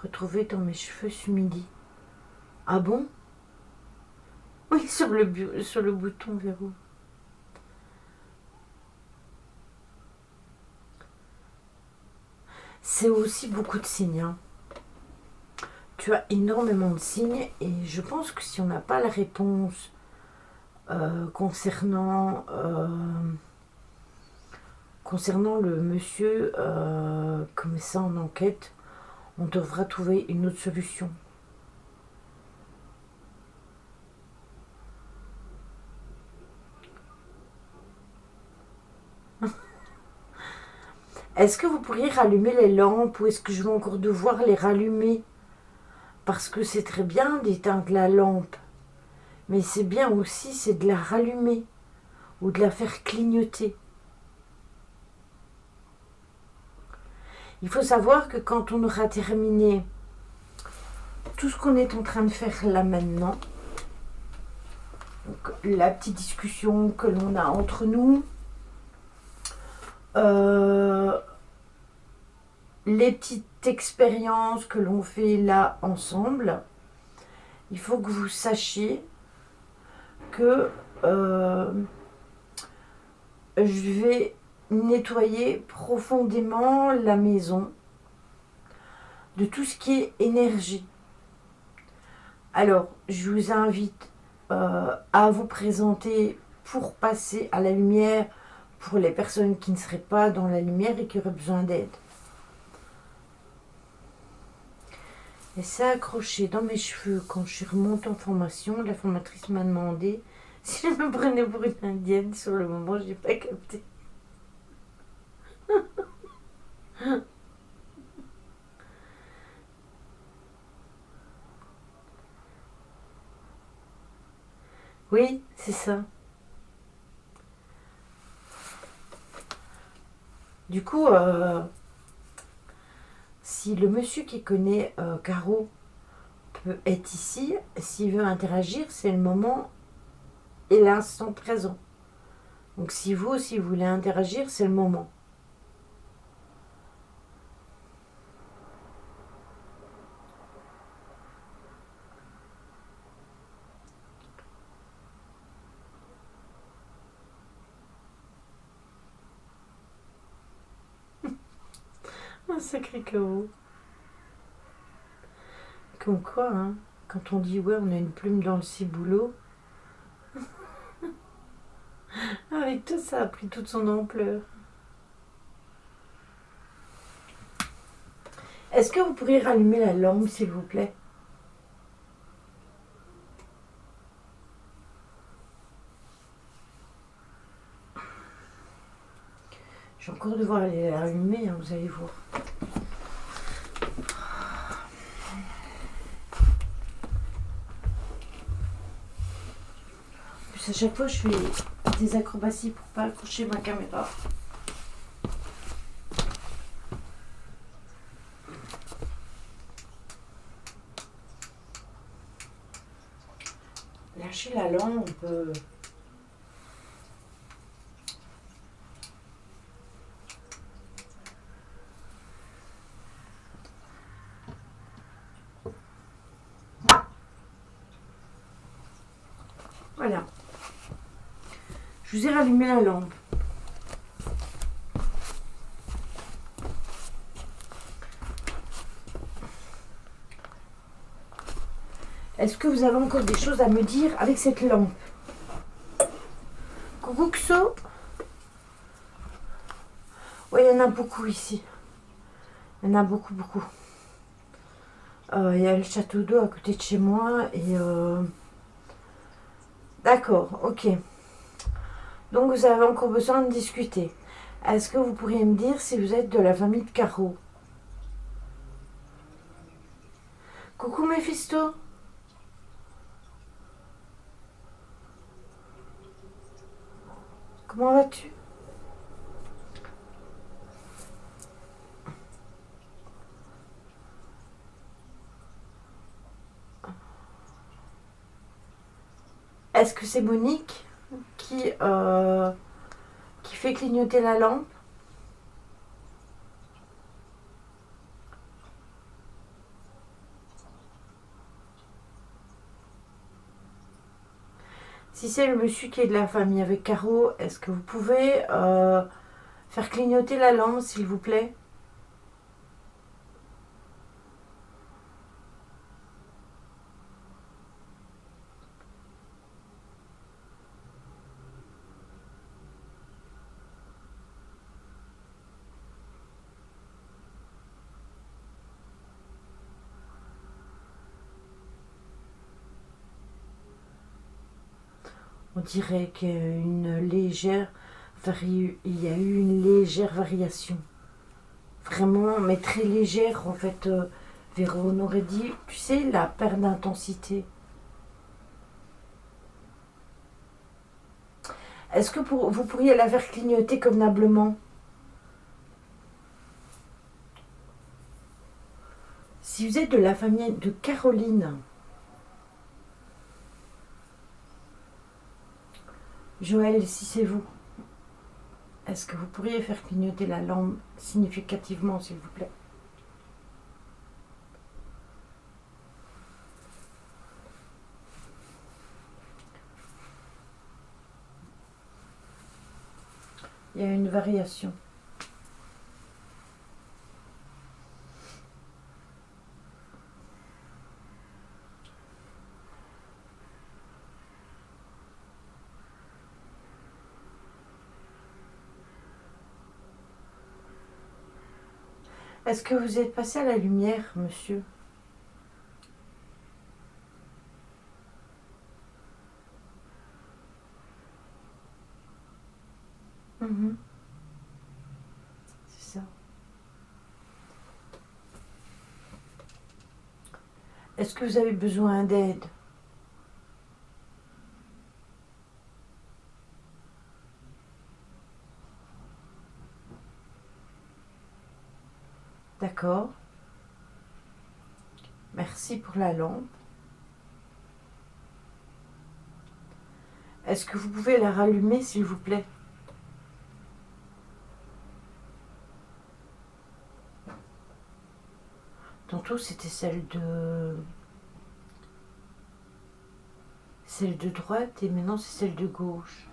retrouvait dans mes cheveux ce midi. Ah bon? Oui, sur le bouton verrou. c'est aussi beaucoup de signes, hein. Tu as énormément de signes et je pense que si on n'a pas la réponse concernant le monsieur comme ça en enquête, on devra trouver une autre solution. Est-ce que vous pourriez rallumer les lampes ou est-ce que je vais encore devoir les rallumer? Parce que c'est très bien d'éteindre la lampe, mais c'est bien aussi c'est de la rallumer ou de la faire clignoter. Il faut savoir que quand on aura terminé tout ce qu'on est en train de faire là maintenant, donc la petite discussion que l'on a entre nous, les petites expériences que l'on fait là ensemble, il faut que vous sachiez que je vais nettoyer profondément la maison de tout ce qui est énergie. Alors, je vous invite à vous présenter pour passer à la lumière pour les personnes qui ne seraient pas dans la lumière et qui auraient besoin d'aide. Et c'est accroché dans mes cheveux quand je suis remontée en formation. La formatrice m'a demandé si je me prenais pour une indienne. Sur le moment, je n'ai pas capté. Oui, c'est ça. Du coup, si le monsieur qui connaît Caro peut être ici, s'il veut interagir, c'est le moment et l'instant présent. Donc si vous aussi vous voulez interagir, c'est le moment. Un sacré chaos. Comme quoi, hein, quand on dit ouais, on a une plume dans le ciboulot, avec tout ça a pris toute son ampleur. Est-ce que vous pourriez rallumer la lampe, s'il vous plaît? Je vais encore devoir aller l'allumer, hein, vous allez voir. En plus, à chaque fois, je fais des acrobaties pour pas accrocher ma caméra. Lâcher la lampe. Voilà. Je vous ai rallumé la lampe. Est-ce que vous avez encore des choses à me dire avec cette lampe? Coucou Xo. Oui, il y en a beaucoup ici. Il y en a beaucoup, beaucoup. Il y a le château d'eau à côté de chez moi et... D'accord, ok. Donc vous avez encore besoin de discuter. Est-ce que vous pourriez me dire si vous êtes de la famille de Caro? Coucou Mephisto. Comment vas-tu? Est-ce que c'est Monique qui fait clignoter la lampe? Si c'est le monsieur qui est de la famille avec Caro, est-ce que vous pouvez faire clignoter la lampe, s'il vous plaît? On dirait qu'il y a eu une légère, il y a eu une légère variation. Vraiment, mais très légère en fait. Véro, on aurait dit, tu sais, la perte d'intensité. Est-ce que vous pourriez la faire clignoter convenablement? Si vous êtes de la famille de Caroline, Joël, si c'est vous, est-ce que vous pourriez faire clignoter la lampe significativement, s'il vous plaît? Il y a une variation. Est-ce que vous êtes passé à la lumière, monsieur? Mhm. C'est ça. Est-ce que vous avez besoin d'aide? D'accord. Merci pour la lampe. Est-ce que vous pouvez la rallumer, s'il vous plaît? Tantôt, c'était celle de droite et maintenant c'est celle de gauche.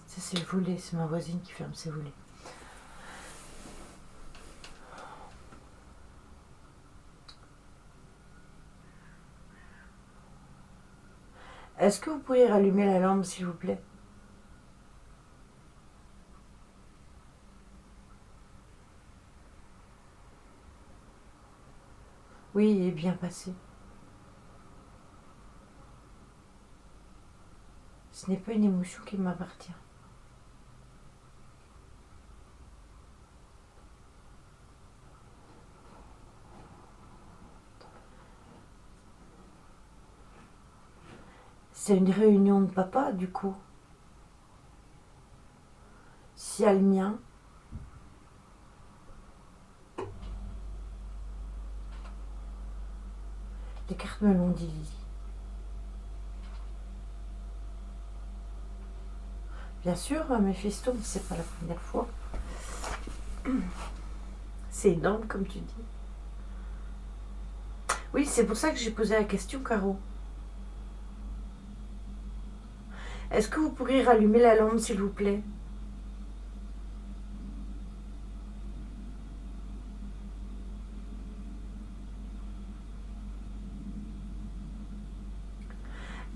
Ça, c'est le volet, c'est ma voisine qui ferme ses volets. Est-ce que vous pourriez rallumer la lampe, s'il vous plaît? Oui, il est bien passé. Ce n'est pas une émotion qui m'appartient. C'est une réunion de papa, du coup. Si y a le mien, les cartes me l'ont dit, Lily. Bien sûr, Méphisto, mais c'est pas la première fois. C'est énorme, comme tu dis. Oui, c'est pour ça que j'ai posé la question, Caro. Est-ce que vous pourriez rallumer la lampe, s'il vous plaît?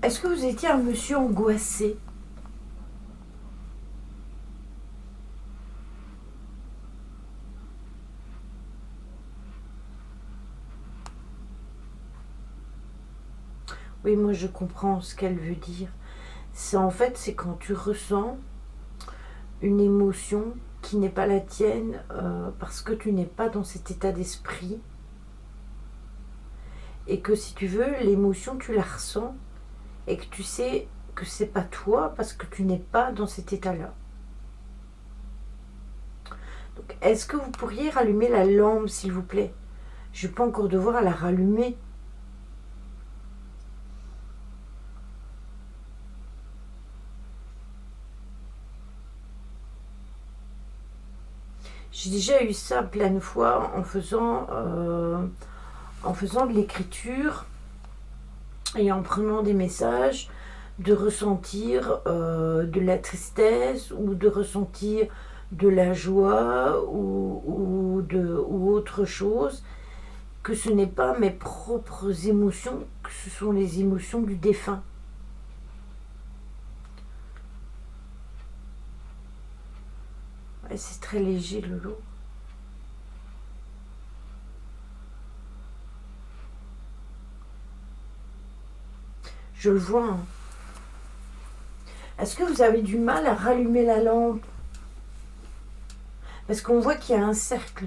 Est-ce que vous étiez un monsieur angoissé? Oui, moi je comprends ce qu'elle veut dire. C'est quand tu ressens une émotion qui n'est pas la tienne parce que tu n'es pas dans cet état d'esprit et que si tu veux, l'émotion tu la ressens et que tu sais que c'est pas toi parce que tu n'es pas dans cet état-là. Donc, est-ce que vous pourriez rallumer la lampe, s'il vous plaît? Je vais pas encore devoir la rallumer. J'ai déjà eu ça plein de fois en faisant de l'écriture et en prenant des messages, de ressentir de la tristesse ou de ressentir de la joie ou autre chose, que ce n'est pas mes propres émotions, que ce sont les émotions du défunt. Ouais, c'est très léger, Lolo. Je le vois. Hein. Est-ce que vous avez du mal à rallumer la lampe? Parce qu'on voit qu'il y a un cercle.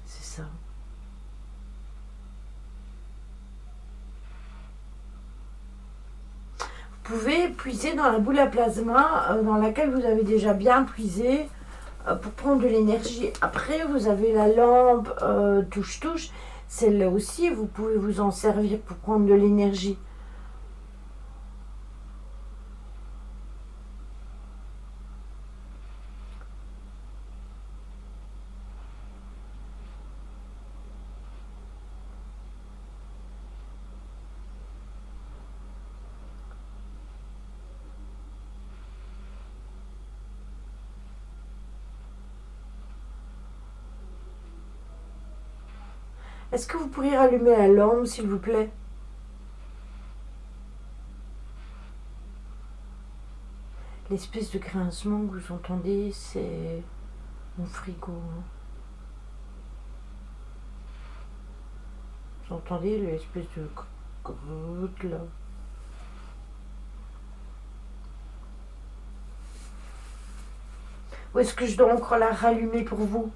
C'est ça. Vous pouvez puiser dans la boule à plasma dans laquelle vous avez déjà bien puisé pour prendre de l'énergie. Après, vous avez la lampe touche-touche. Celle-là aussi, vous pouvez vous en servir pour prendre de l'énergie. Est-ce que vous pourriez rallumer la lampe, s'il vous plaît? L'espèce de grincement que vous entendez, c'est mon frigo. Vous entendez l'espèce de goutte là? Ou est-ce que je dois encore la rallumer pour vous?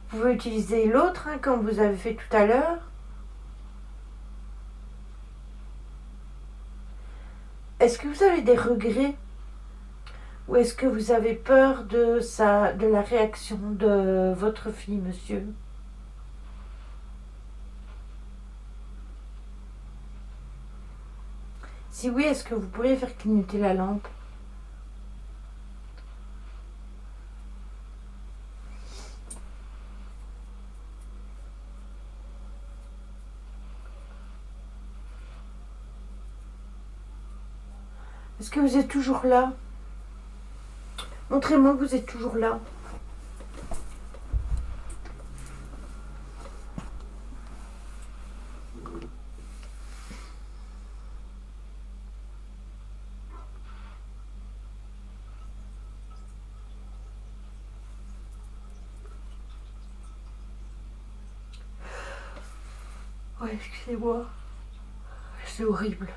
Vous pouvez utiliser l'autre, hein, comme vous avez fait tout à l'heure. Est-ce que vous avez des regrets? Ou est-ce que vous avez peur de la réaction de votre fille, monsieur? Si oui, est-ce que vous pourriez faire clignoter la lampe? Est-ce que vous êtes toujours là? Montrez-moi que vous êtes toujours là. Ouais, excusez-moi. C'est horrible.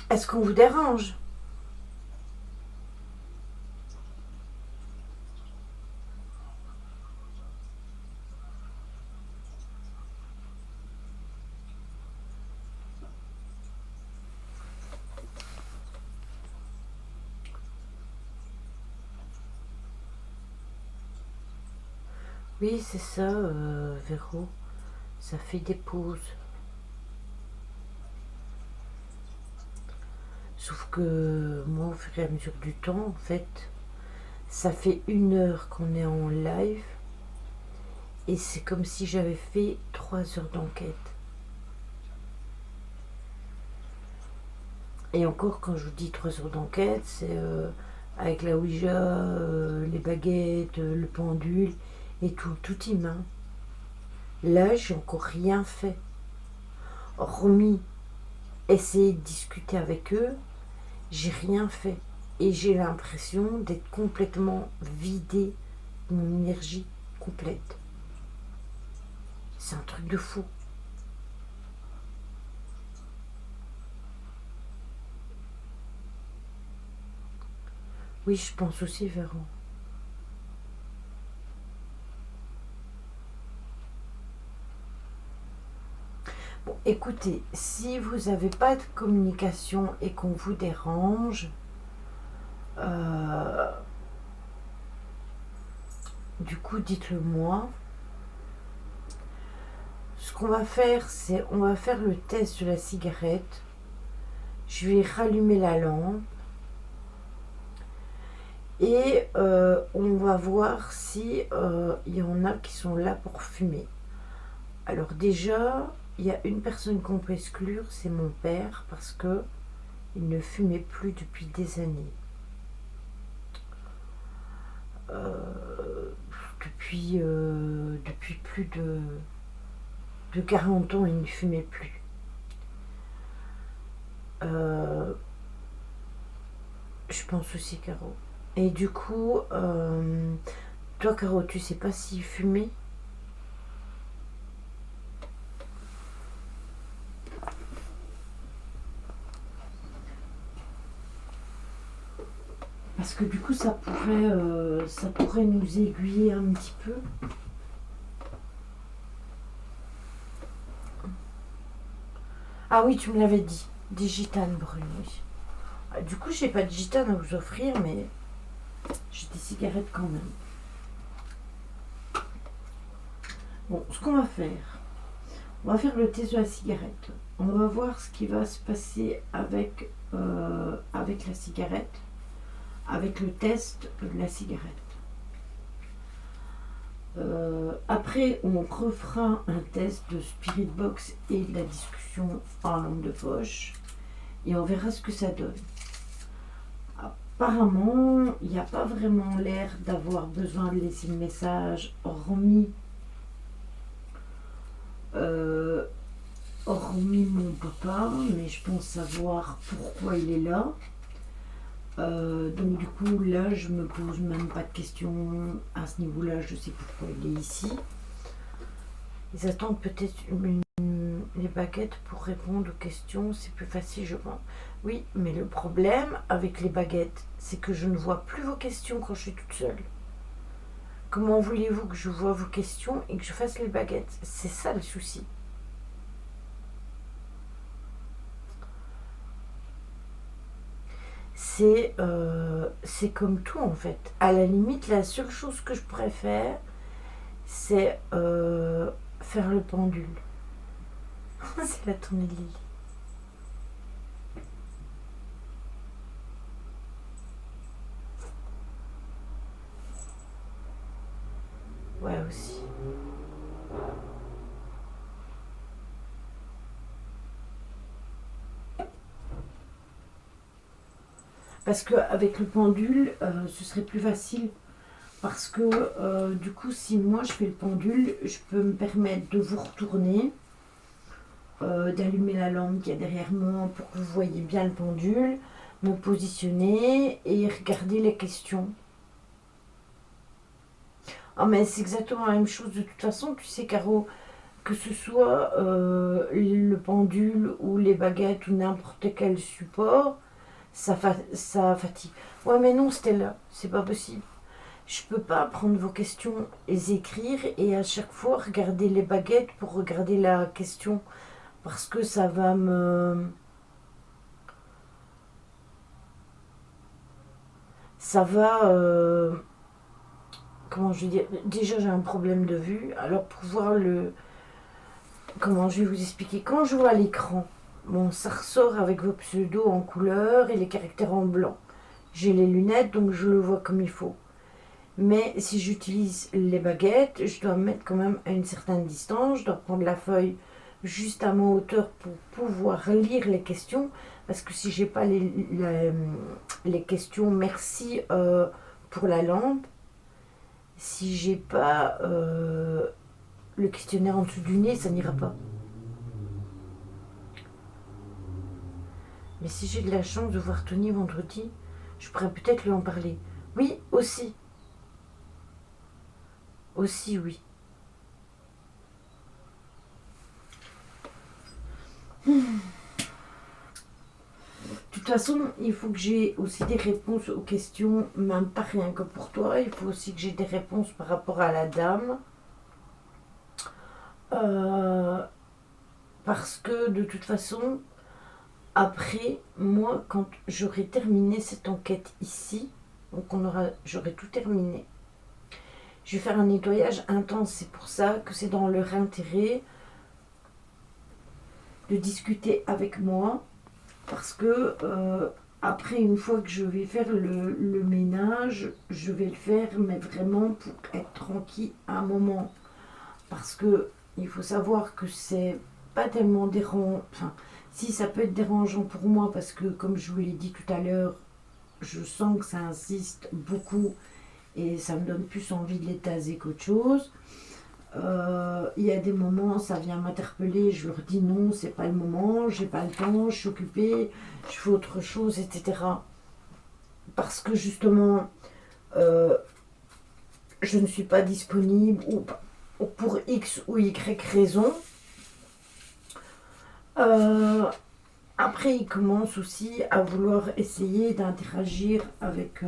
Est-ce qu'on vous dérange? Oui, c'est ça, Véro. Ça fait des pauses. Sauf que moi, au fur et à mesure du temps, en fait, ça fait 1 heure qu'on est en live. Et c'est comme si j'avais fait 3 heures d'enquête. Et encore, quand je vous dis 3 heures d'enquête, c'est avec la Ouija, les baguettes, le pendule et tout y main. Là, j'ai encore rien fait. Hormis essayer de discuter avec eux, j'ai rien fait. Et j'ai l'impression d'être complètement vidée de mon énergie complète. C'est un truc de fou. Oui, je pense aussi, Véro. Bon, écoutez, si vous n'avez pas de communication et qu'on vous dérange, du coup, dites-le moi. Ce qu'on va faire, c'est on va faire le test de la cigarette. Je vais rallumer la lampe et on va voir si il y en a qui sont là pour fumer. Alors déjà, il y a une personne qu'on peut exclure, c'est mon père, parce que il ne fumait plus depuis des années. Depuis plus de 40 ans, il ne fumait plus. Je pense aussi, Caro. Et du coup, toi, Caro, tu sais pas s'il fumait? Parce que du coup, ça pourrait nous aiguiller un petit peu. Ah oui, tu me l'avais dit. Des gitanes brunes, oui. Du coup, j'ai pas de gitane à vous offrir, mais j'ai des cigarettes quand même. Bon, ce qu'on va faire, on va faire le test de la cigarette. On va voir ce qui va se passer avec la cigarette, avec le test de la cigarette. Après, on refera un test de Spirit Box et de la discussion en lampe de poche et on verra ce que ça donne. Apparemment, il n'y a pas vraiment l'air d'avoir besoin de laisser le message, hormis mon papa, mais je pense savoir pourquoi il est là. Donc du coup, là, je me pose même pas de questions à ce niveau-là, je sais pourquoi il est ici. Ils attendent peut-être les baguettes pour répondre aux questions, c'est plus facile, je pense. Oui, mais le problème avec les baguettes, c'est que je ne vois plus vos questions quand je suis toute seule. Comment voulez-vous que je vois vos questions et que je fasse les baguettes? C'est ça le souci. C'est comme tout en fait. À la limite, la seule chose que je pourrais faire, c'est faire le pendule. C'est la tournée de Lily. Ouais, aussi. Parce qu'avec le pendule, ce serait plus facile. Parce que du coup, si moi je fais le pendule, je peux me permettre de vous retourner, d'allumer la lampe qui est derrière moi pour que vous voyez bien le pendule, me positionner et regarder les questions. Ah mais c'est exactement la même chose de toute façon, tu sais Caro, que ce soit le pendule ou les baguettes ou n'importe quel support, ça fatigue. Ouais mais non Stella, c'est pas possible. Je peux pas prendre vos questions, les écrire et à chaque fois regarder les baguettes pour regarder la question parce que ça va me... Ça va... comment je vais dire? Déjà j'ai un problème de vue, alors pour voir le... Comment je vais vous expliquer? Quand je vois l'écran, bon ça ressort avec vos pseudos en couleur et les caractères en blanc. J'ai les lunettes donc je le vois comme il faut. Mais si j'utilise les baguettes, je dois me mettre quand même à une certaine distance. Je dois prendre la feuille juste à ma hauteur pour pouvoir lire les questions. Parce que si j'ai pas les questions, merci pour la lampe. Si j'ai pas le questionnaire en dessous du nez, ça n'ira pas. Mais si j'ai de la chance de voir Tony vendredi, je pourrais peut-être lui en parler. Oui, aussi. Aussi, oui. De toute façon, il faut que j'ai aussi des réponses aux questions, même pas rien que pour toi. Il faut aussi que j'ai des réponses par rapport à la dame. Euh, parce que de toute façon, après, moi, quand j'aurai terminé cette enquête ici, donc j'aurai tout terminé, je vais faire un nettoyage intense. C'est pour ça que c'est dans leur intérêt de discuter avec moi. Parce que après, une fois que je vais faire le ménage, je vais le faire, mais vraiment pour être tranquille un moment. Parce que il faut savoir que c'est pas tellement dérangeant. Enfin, si ça peut être dérangeant pour moi parce que, comme je vous l'ai dit tout à l'heure, je sens que ça insiste beaucoup et ça me donne plus envie de les taser qu'autre chose. Il y a des moments, ça vient m'interpeller, je leur dis non, c'est pas le moment, j'ai pas le temps, je suis occupée, je fais autre chose, etc. Parce que justement, euh, je ne suis pas disponible ou pour X ou Y raison. Euh, Après, ils commencent aussi à vouloir essayer d'interagir avec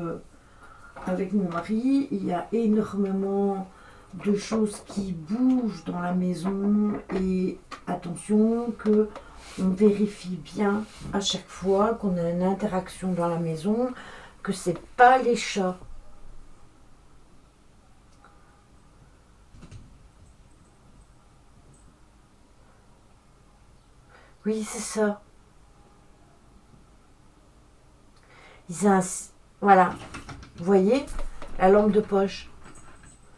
mon mari. Il y a énormément de choses qui bougent dans la maison et attention que on vérifie bien à chaque fois qu'on a une interaction dans la maison que c'est pas les chats. Oui, c'est ça. Voilà, vous voyez, la lampe de poche,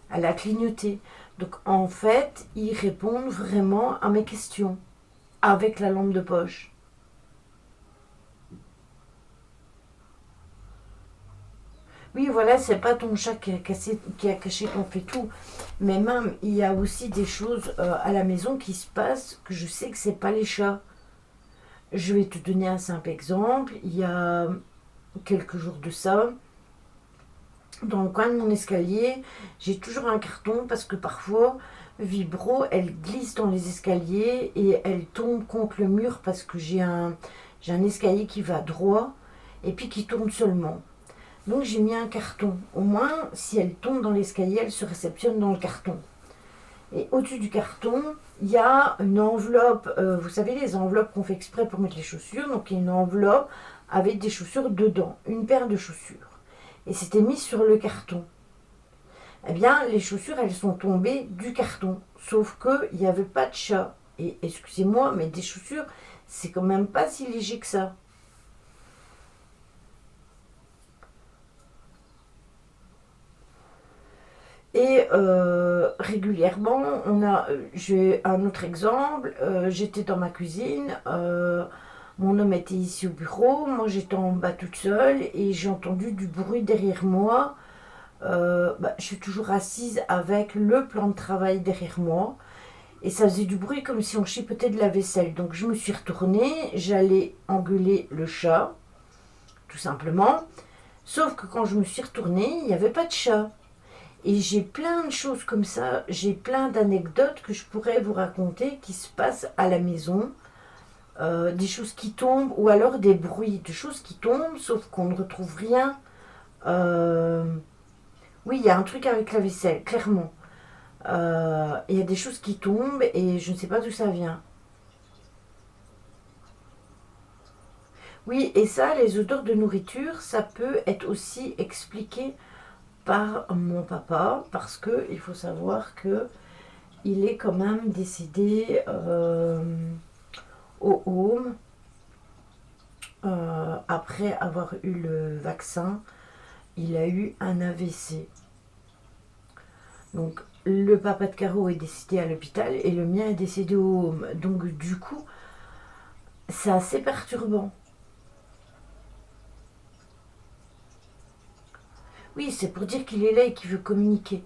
elle a clignoté. Donc en fait, ils répondent vraiment à mes questions avec la lampe de poche. Oui, voilà, c'est pas ton chat qui a caché ton fait-tout. Mais même, il y a aussi des choses à la maison qui se passent que je sais que c'est pas les chats. Je vais te donner un simple exemple. Il y a quelques jours de ça, dans le coin de mon escalier, j'ai toujours un carton parce que parfois, Vibro, elle glisse dans les escaliers et elle tombe contre le mur parce que j'ai un escalier qui va droit et puis qui tourne seulement. Donc j'ai mis un carton. Au moins, si elle tombe dans l'escalier, elle se réceptionne dans le carton. Et au-dessus du carton, il y a une enveloppe. Vous savez, les enveloppes qu'on fait exprès pour mettre les chaussures. Donc il y a une enveloppe avec des chaussures dedans. Une paire de chaussures. Et c'était mis sur le carton. Eh bien, les chaussures, elles sont tombées du carton. Sauf qu'il n'y avait pas de chat. Et excusez-moi, mais des chaussures, c'est quand même pas si léger que ça. Et régulièrement, j'ai un autre exemple, j'étais dans ma cuisine, mon homme était ici au bureau, moi j'étais en bas toute seule et j'ai entendu du bruit derrière moi. Je suis toujours assise avec le plan de travail derrière moi et ça faisait du bruit comme si on chipotait de la vaisselle. Donc je me suis retournée, j'allais engueuler le chat, tout simplement. Sauf que quand je me suis retournée, il n'y avait pas de chat. Et j'ai plein de choses comme ça, j'ai plein d'anecdotes que je pourrais vous raconter qui se passent à la maison. Des choses qui tombent ou alors des bruits de choses qui tombent, sauf qu'on ne retrouve rien. Euh, oui, il y a un truc avec la vaisselle, clairement. Il y a des choses qui tombent et je ne sais pas d'où ça vient. Oui, et ça, les odeurs de nourriture, ça peut être aussi expliqué par mon papa, parce que il faut savoir que il est quand même décédé au home après avoir eu le vaccin. Il a eu un AVC. Donc le papa de Caro est décédé à l'hôpital et le mien est décédé au home. Donc du coup, c'est assez perturbant. Oui, c'est pour dire qu'il est là et qu'il veut communiquer.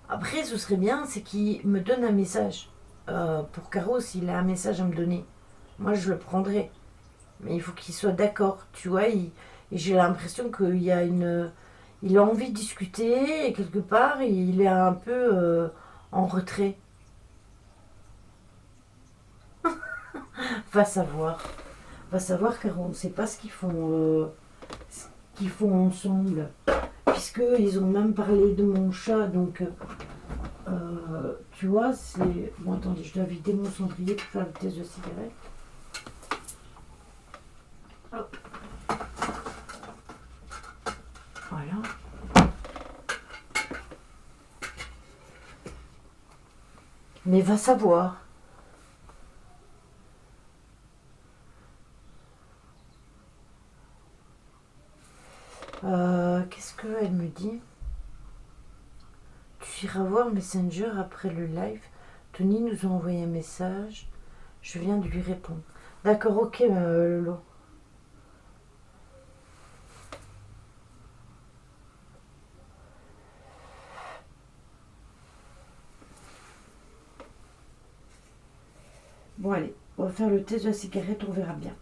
Après, ce serait bien, c'est qu'il me donne un message. Pour Caro, s'il a un message à me donner, moi je le prendrai. Mais il faut qu'il soit d'accord, tu vois. Et j'ai l'impression qu'il y a une. Il a envie de discuter et quelque part, il est un peu en retrait. Va savoir. Va savoir car on ne sait pas ce qu'ils font ensemble. Puisqu'ils ont même parlé de mon chat, donc tu vois, c'est. Bon, attendez, je dois vider mon cendrier pour faire le test de cigarette. Hop, voilà. Mais va savoir. Qu'est-ce qu'elle me dit? Tu iras voir Messenger après le live. Tony nous a envoyé un message. Je viens de lui répondre. D'accord, ok, Lolo. Bon, allez, on va faire le test de la cigarette, on verra bien.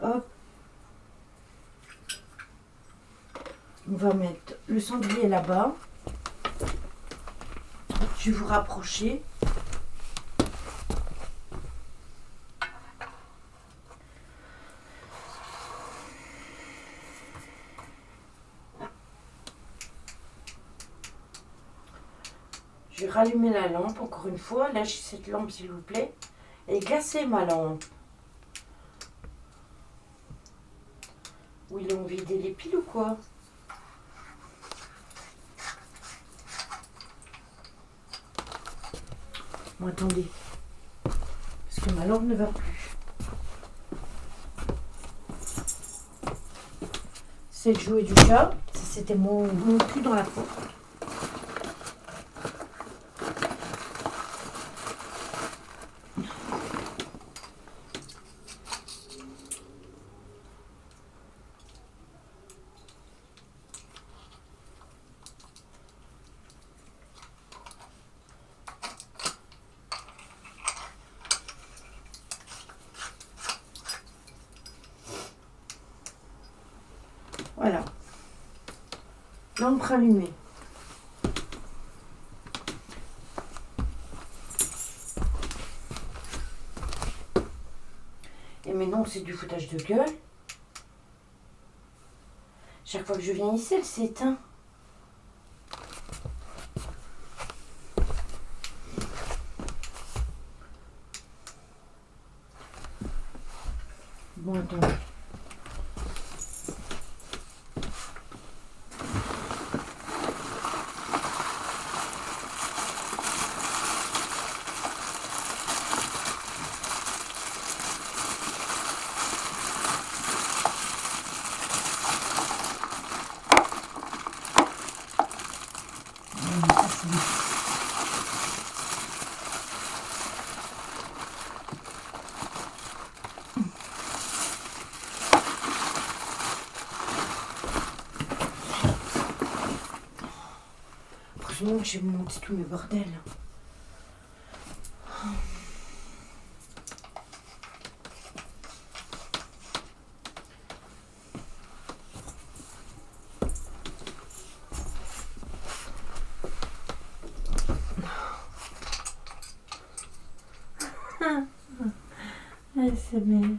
Hop. On va mettre le cendrier là-bas. Je vais vous rapprocher. Je vais rallumer la lampe encore une fois. Lâchez cette lampe s'il vous plaît. Et glacez ma lampe. Où ils ont vidé les piles ou quoi? Bon, attendez. Parce que ma lampe ne va plus. C'est le jouet du chat. C'était mon cul dans la porte. Voilà. Lampe rallumée. Et maintenant, c'est du foutage de gueule. Chaque fois que je viens ici, elle s'éteint. Bon, attendez. Heureusement que j'ai monté tous mes bordels. C'est bien.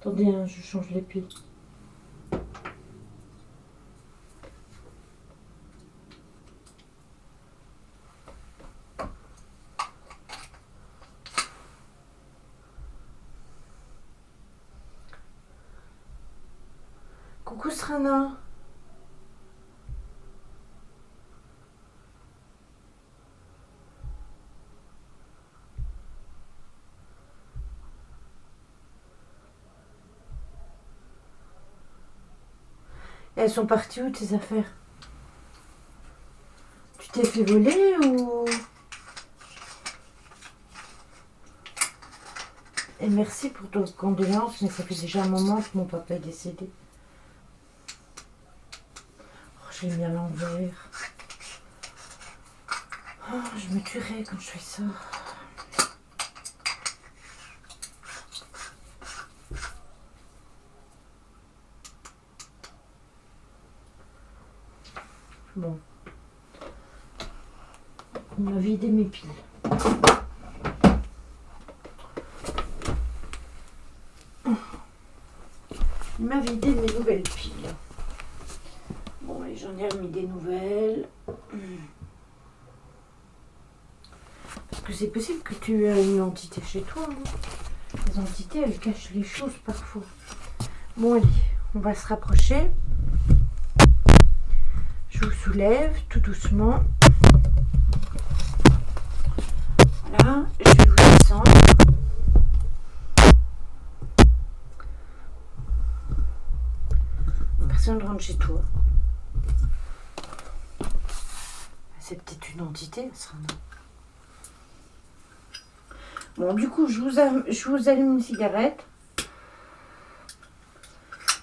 Attendez, hein, je change les piles. Coucou Srana. Et elles sont parties où tes affaires? Tu t'es fait voler ou... Et merci pour ton condoléance, mais ça fait déjà un moment que mon papa est décédé. Oh, je l'ai mis à l'envers. Oh, je me tuerais quand je fais ça. Bon. On m'a vidé mes piles. Il m'a vidé mes nouvelles piles. Bon, et j'en ai remis des nouvelles. Parce que c'est possible que tu aies une entité chez toi. Hein. Les entités, elles cachent les choses parfois. Bon, allez, on va se rapprocher. Je vous soulève tout doucement. Voilà, je vais vous descendre. Personne ne rentre chez toi. C'est peut-être une entité, ça. Bon, du coup, je vous allume une cigarette.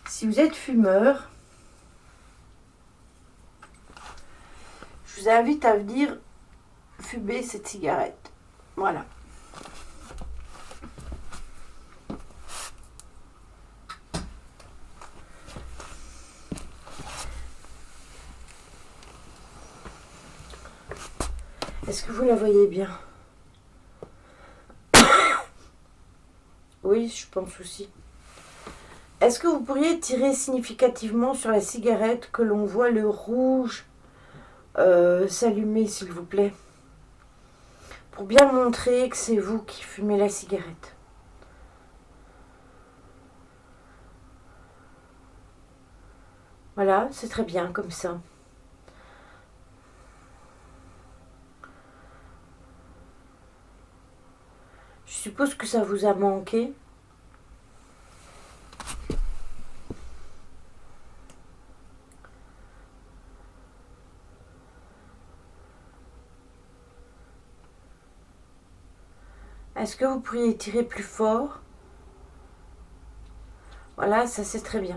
Si vous êtes fumeur, je vous invite à venir fumer cette cigarette. Voilà. Est-ce que vous la voyez bien? Oui, je pense aussi. Est-ce que vous pourriez tirer significativement sur la cigarette que l'on voit le rouge s'allumer, s'il vous plaît? Pour bien montrer que c'est vous qui fumez la cigarette. Voilà, c'est très bien comme ça. Je suppose que ça vous a manqué. Est-ce que vous pourriez tirer plus fort? Voilà, ça c'est très bien.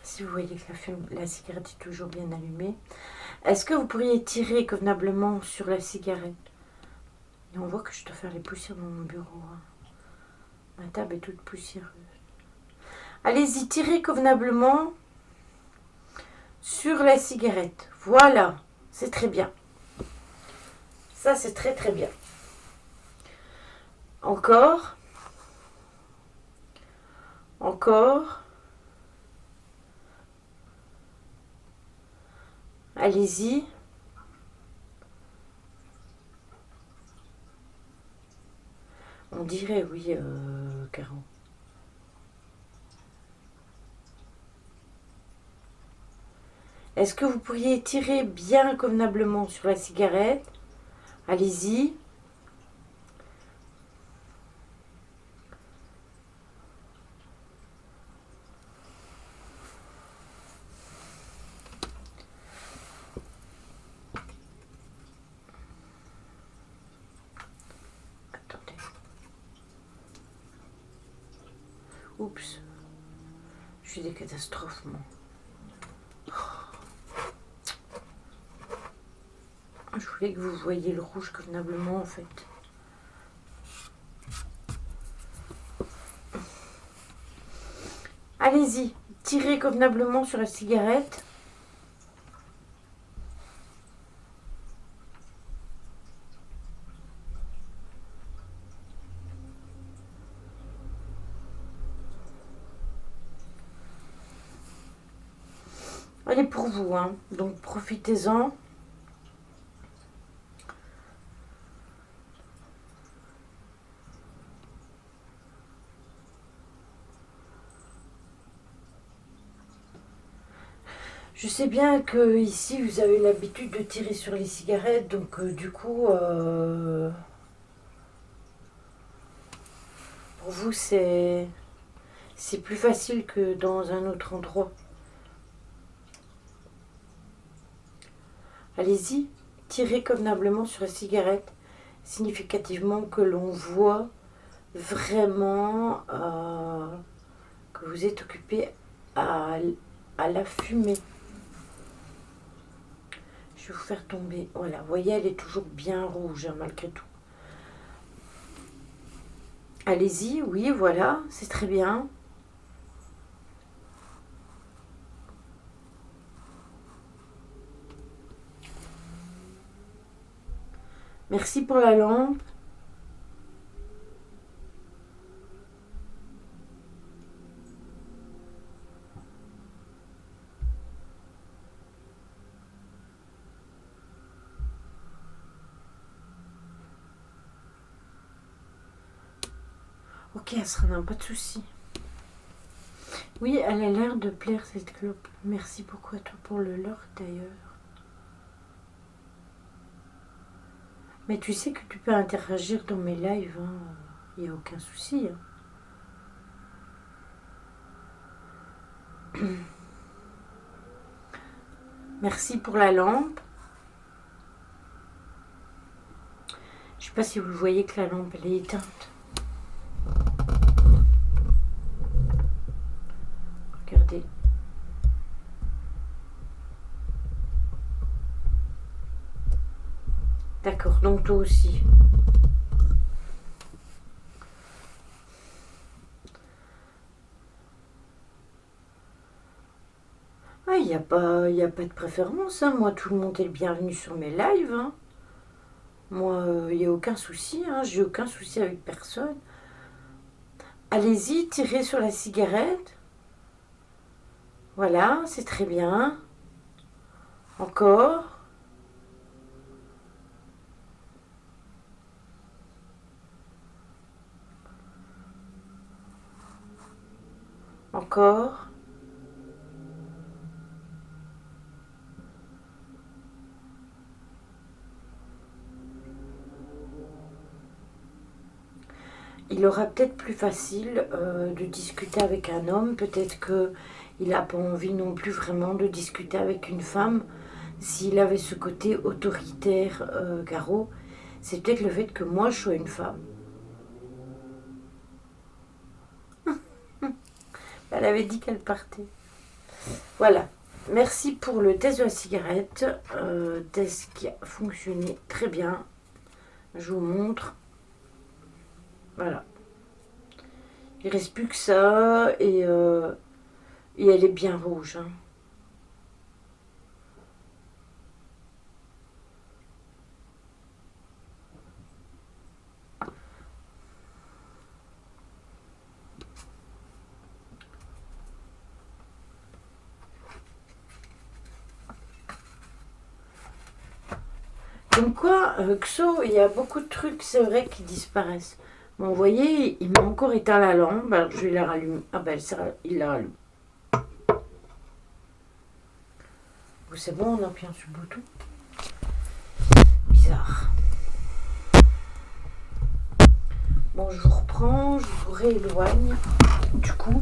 Si vous voyez que la cigarette est toujours bien allumée. Est-ce que vous pourriez tirer convenablement sur la cigarette? Et on voit que je dois faire les poussières dans mon bureau. Ma table est toute poussiéreuse. Allez-y, tirez convenablement sur la cigarette. Voilà, c'est très bien. Ça, c'est très très bien. Encore. Encore. Allez-y. On dirait, oui, Caro. Est-ce que vous pourriez tirer bien convenablement sur la cigarette? Allez-y. Attendez. Oups. Je suis des catastrophes, moi. Je voulais que vous voyiez le rouge convenablement, en fait. Allez-y, tirez convenablement sur la cigarette. Elle est pour vous, hein. Donc profitez-en. Je sais bien que ici vous avez l'habitude de tirer sur les cigarettes, donc du coup, pour vous c'est plus facile que dans un autre endroit. Allez-y, tirez convenablement sur la cigarette, significativement que l'on voit vraiment que vous êtes occupé à la fumer. Je vais vous faire tomber. Voilà, vous voyez, elle est toujours bien rouge, hein, malgré tout. Allez-y, oui, voilà, c'est très bien. Merci pour la lampe. Ok, Asrana, pas de souci. Oui, elle a l'air de plaire cette clope. Merci beaucoup à toi pour le lore d'ailleurs. Mais tu sais que tu peux interagir dans mes lives, il n'y a aucun souci. Merci pour la lampe. Je sais pas si vous voyez que la lampe elle est éteinte. Regardez. D'accord, donc toi aussi. Ah, il n'y a pas de préférence. Moi, tout le monde est le bienvenu sur mes lives. Moi, il n'y a aucun souci. J'ai aucun souci avec personne. Allez-y, tirez sur la cigarette. Voilà, c'est très bien. Encore. Encore. Il aura peut-être plus facile de discuter avec un homme. Peut-être qu'il n'a pas envie non plus vraiment de discuter avec une femme. S'il avait ce côté autoritaire, Caro, c'est peut-être le fait que moi je sois une femme. Elle avait dit qu'elle partait. Voilà. Merci pour le test de la cigarette. Test qui a fonctionné très bien. Je vous montre. Voilà. Il ne reste plus que ça et elle est bien rouge. Comme quoi, Xo, il y a beaucoup de trucs, c'est vrai, qui disparaissent. Bon, vous voyez, il m'a encore éteint la lampe. Alors, je vais la rallumer. Ah ben, il la rallume. C'est bon, on appuie sur le bouton. Bizarre. Bon, je vous reprends, je vous rééloigne. Du coup.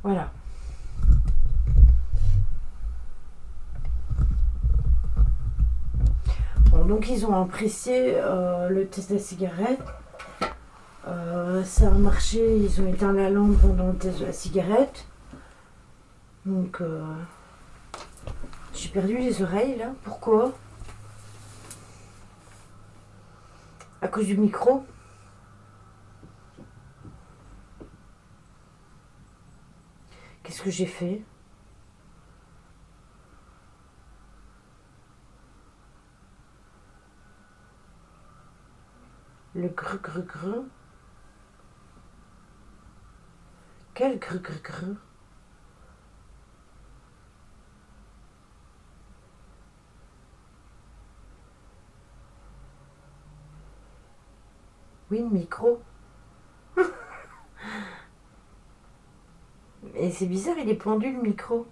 Voilà. Bon, donc ils ont apprécié le test de la cigarette. Ça a marché, ils ont éteint la lampe pendant le test de la cigarette. Donc j'ai perdu les oreilles là. Pourquoi? À cause du micro. Qu'est-ce que j'ai fait? Le gru. Quel gru? Oui, le micro. Et c'est bizarre, il est pendu le micro.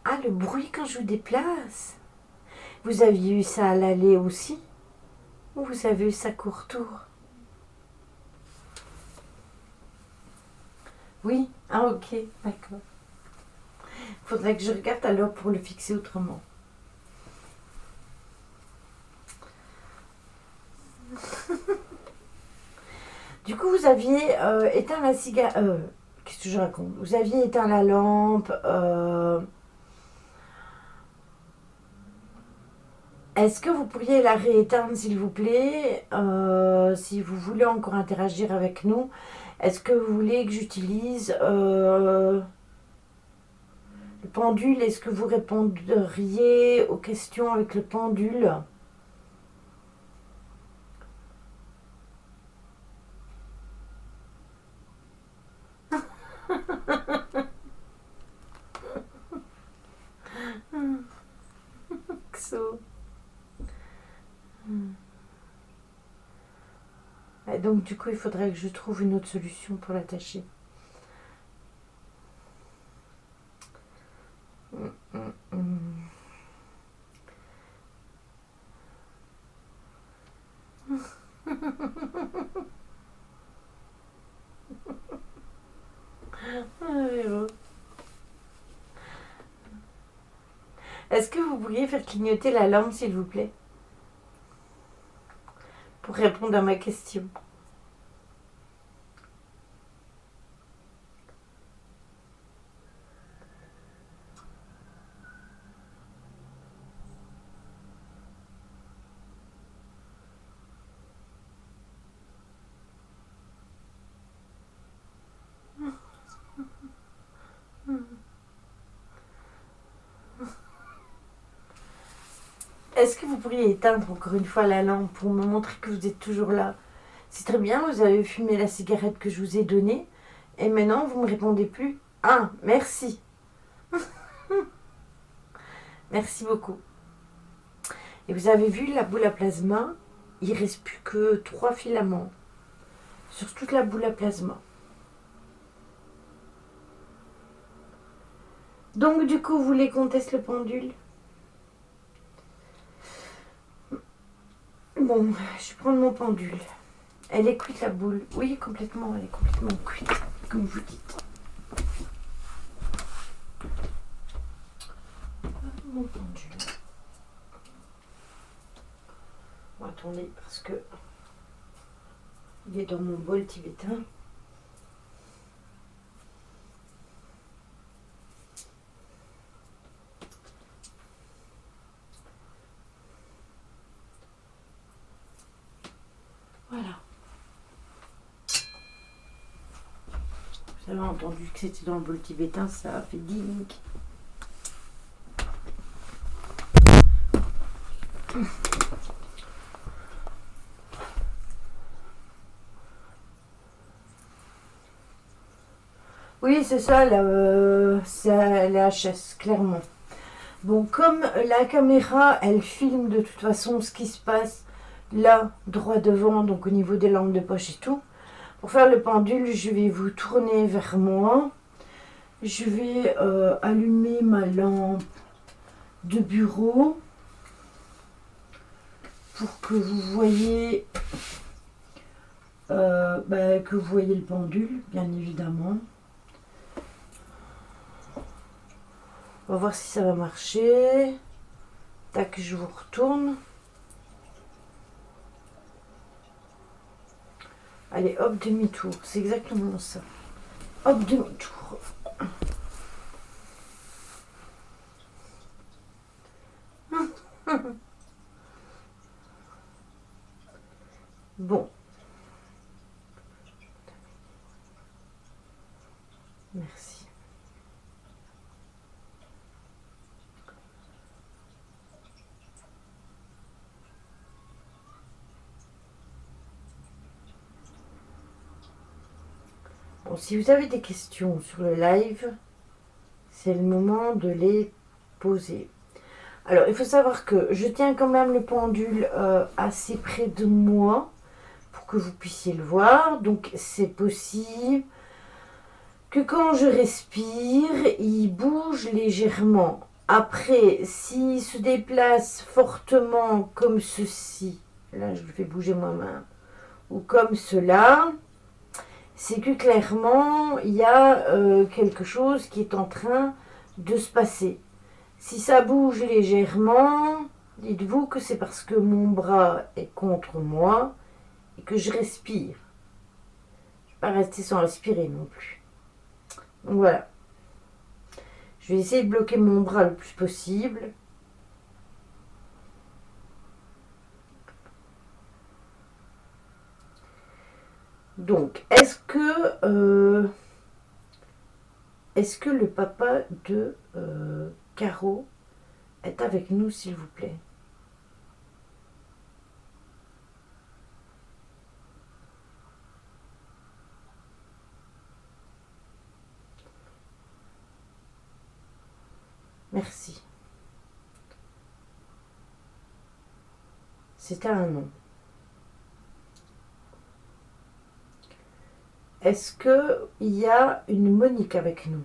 Ah, le bruit quand je vous déplace. Vous aviez eu ça à l'aller aussi? Ou vous avez eu ça qu'au retour? Oui, ah ok, d'accord. Faudrait que je regarde alors pour le fixer autrement. Du coup, vous aviez éteint la cigarette. Qu'est-ce que je raconte? Vous aviez éteint la lampe. Est-ce que vous pourriez la rééteindre, s'il vous plaît, si vous voulez encore interagir avec nous? Est-ce que vous voulez que j'utilise le pendule? Est-ce que vous répondriez aux questions avec le pendule? morceau. Et donc du coup, il faudrait que je trouve une autre solution pour l'attacher. Est-ce que vous pourriez faire clignoter la lampe, s'il vous plaît, pour répondre à ma question? Est-ce que vous pourriez éteindre encore une fois la lampe pour me montrer que vous êtes toujours là? C'est très bien, vous avez fumé la cigarette que je vous ai donnée et maintenant vous ne me répondez plus. Ah, merci. Merci beaucoup. Et vous avez vu la boule à plasma, il ne reste plus que 3 filaments sur toute la boule à plasma. Donc du coup, vous voulez qu'on teste le pendule? Bon, je vais prendre mon pendule. Elle est cuite, la boule. Oui, complètement, elle est complètement cuite, comme vous dites. Mon pendule. Bon, attendez, parce que il est dans mon bol tibétain. Voilà. Vous avez entendu que c'était dans le bol tibétain, ça a fait ding. Oui, c'est ça, c'est la HS, clairement. Bon, comme la caméra, elle filme de toute façon ce qui se passe là, droit devant, donc au niveau des lampes de poche et tout. Pour faire le pendule, je vais vous tourner vers moi. Je vais allumer ma lampe de bureau pour que vous voyez le pendule, bien évidemment. On va voir si ça va marcher. Tac, je vous retourne. Allez, hop, demi-tour. C'est exactement ça. Hop, demi-tour. Bon. Merci. Bon, si vous avez des questions sur le live, c'est le moment de les poser. Alors, il faut savoir que je tiens quand même le pendule assez près de moi pour que vous puissiez le voir. Donc, c'est possible que quand je respire, il bouge légèrement. Après, s'il se déplace fortement comme ceci, là je le fais bouger moi-même, ou comme cela, c'est que clairement, il y a quelque chose qui est en train de se passer. Si ça bouge légèrement, dites-vous que c'est parce que mon bras est contre moi et que je respire. Je ne vais pas rester sans respirer non plus. Donc voilà. Je vais essayer de bloquer mon bras le plus possible. Donc, est-ce que le papa de Caro est avec nous, s'il vous plaît? Merci. C'était un nom. Est-ce qu'il y a une Monique avec nous?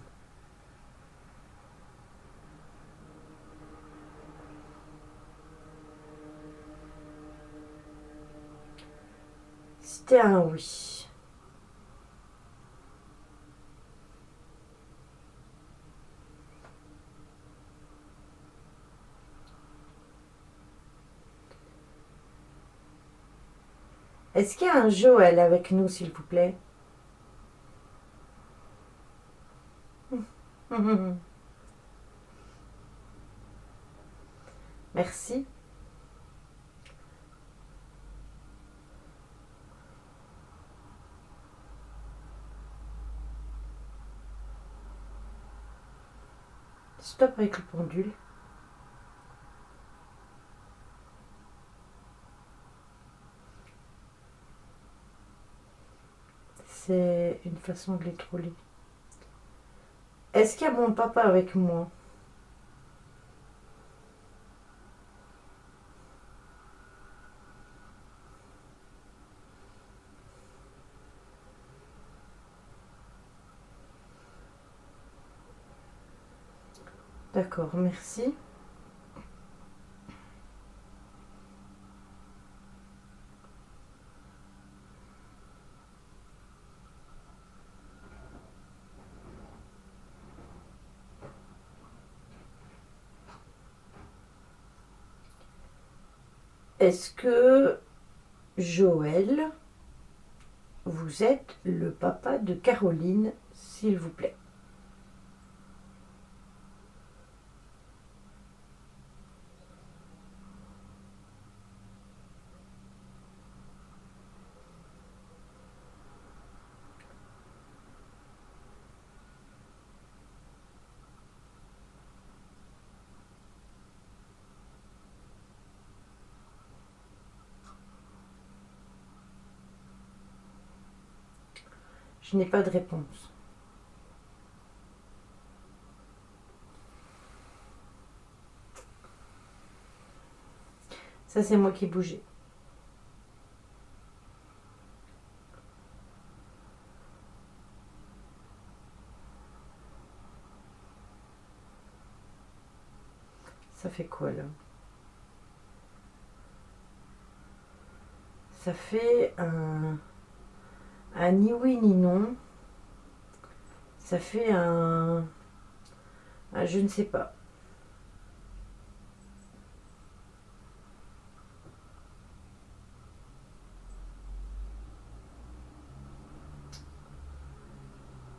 C'était un oui. Est-ce qu'il y a un Joël avec nous, s'il vous plaît? Merci. Stop avec le pendule. C'est une façon de les troller. Est-ce qu'il y a mon papa avec moi? D'accord, merci. Est-ce que Joël, vous êtes le papa de Caroline, s'il vous plaît? Je n'ai pas de réponse. Ça, c'est moi qui ai bougé. Ça fait quoi, là? Ça fait un ni oui ni non. Ça fait un je ne sais pas.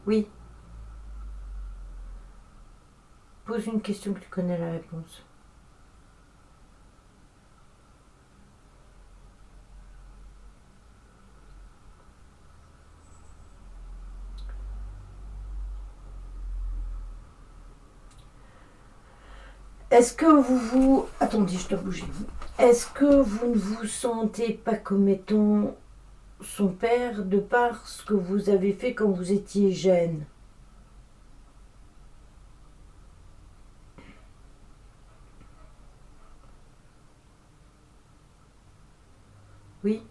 Oui. Pose une question que tu connais la réponse. Est-ce que vous... Attendez, je dois bouger. Est-ce que vous ne vous sentez pas comme étant son père de par ce que vous avez fait quand vous étiez jeune? Oui,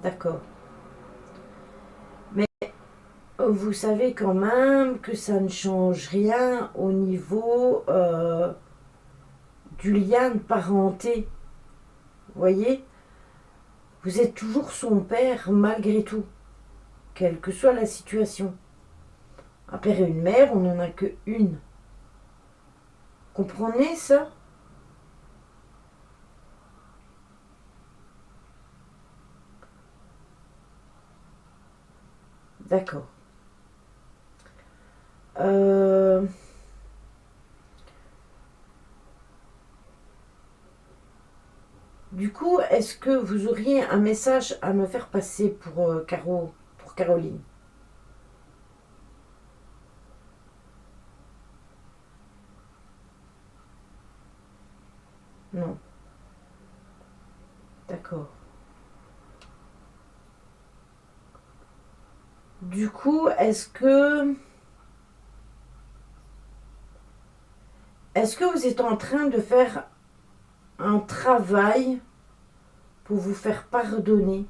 d'accord. Mais vous savez quand même que ça ne change rien au niveau du lien de parenté. Vous voyez? Vous êtes toujours son père malgré tout, quelle que soit la situation. Un père et une mère, on n'en a que une. Comprenez ça? D'accord. Euh, Du coup, est-ce que vous auriez un message à me faire passer pour pour Caroline? Non. D'accord. Du coup, est-ce que vous êtes en train de faire un travail pour vous faire pardonner.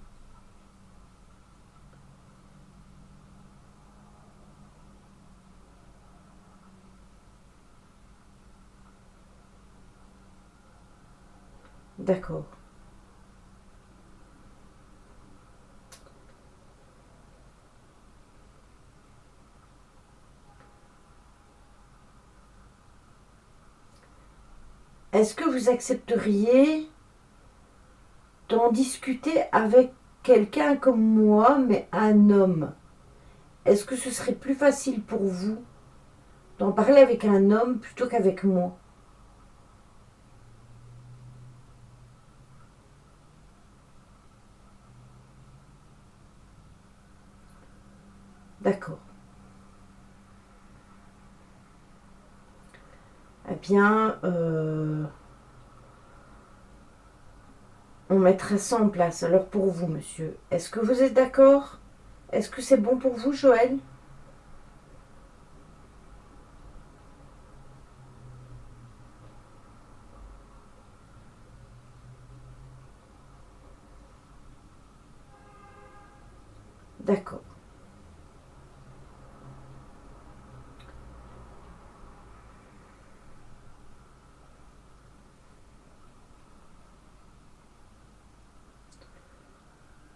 D'accord. Est-ce que vous accepteriez d'en discuter avec quelqu'un comme moi, mais un homme? Est-ce que ce serait plus facile pour vous d'en parler avec un homme plutôt qu'avec moi? D'accord. Eh bien, on mettra ça en place. Alors pour vous, monsieur, est-ce que vous êtes d'accord? Est-ce que c'est bon pour vous, Joël? D'accord.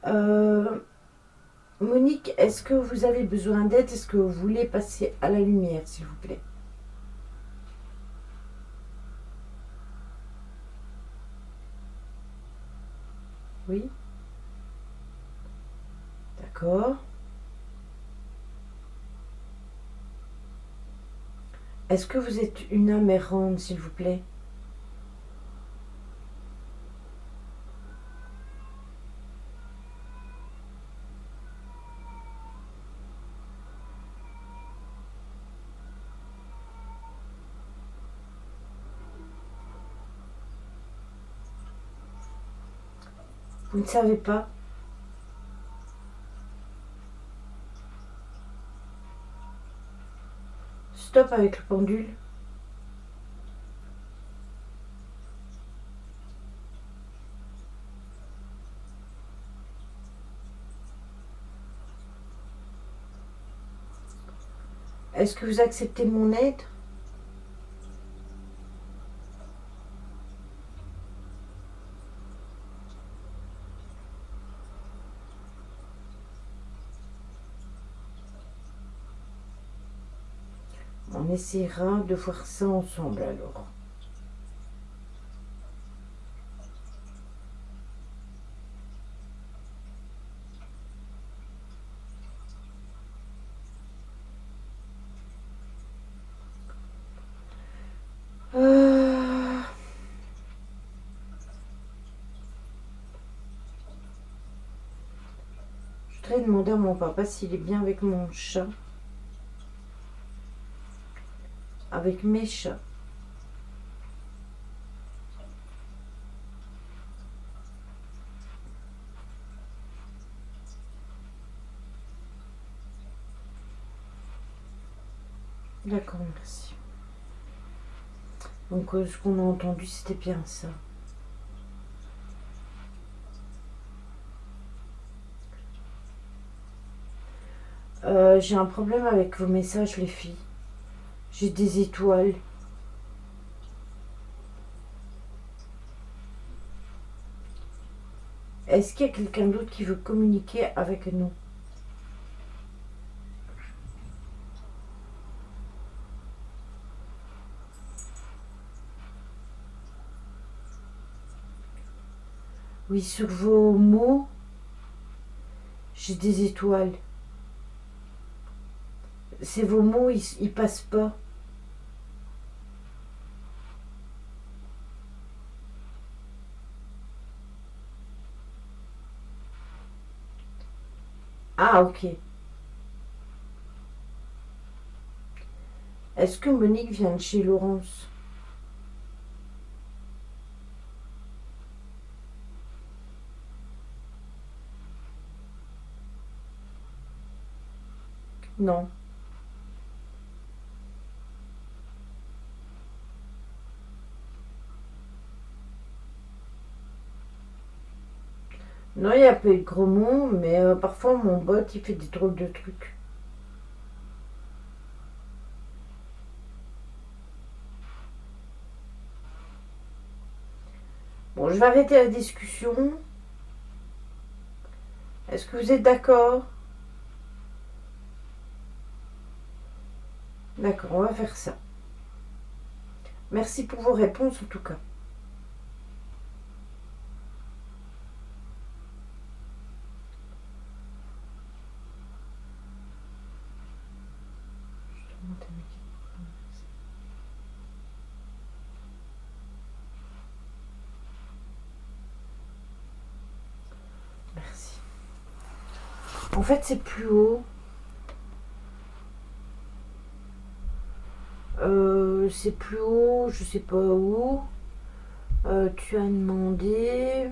Euh, Monique, est-ce que vous avez besoin d'aide? Est-ce que vous voulez passer à la lumière, s'il vous plaît? Oui? D'accord. Est-ce que vous êtes une âme errante, s'il vous plaît? Vous ne savez pas? Stop avec le pendule. Est-ce que vous acceptez mon aide? On essaiera de voir ça ensemble alors. Euh, Je voudrais demander à mon papa s'il est bien avec mon chat, avec mes chats. D'accord, merci. Donc ce qu'on a entendu, c'était bien ça. J'ai un problème avec vos messages, les filles. J'ai des étoiles. Est-ce qu'il y a quelqu'un d'autre qui veut communiquer avec nous? Oui, sur vos mots, j'ai des étoiles. C'est vos mots, ils passent pas. Ah, ok. Est-ce que Monique vient de chez Laurence? Non. Non, il n'y a pas eu de gros mots, mais parfois mon bot il fait des drôles de trucs. Bon, je vais arrêter la discussion. Est-ce que vous êtes d'accord? D'accord, on va faire ça. Merci pour vos réponses en tout cas. Merci. En fait, c'est plus haut. C'est plus haut, je sais pas où. Tu as demandé.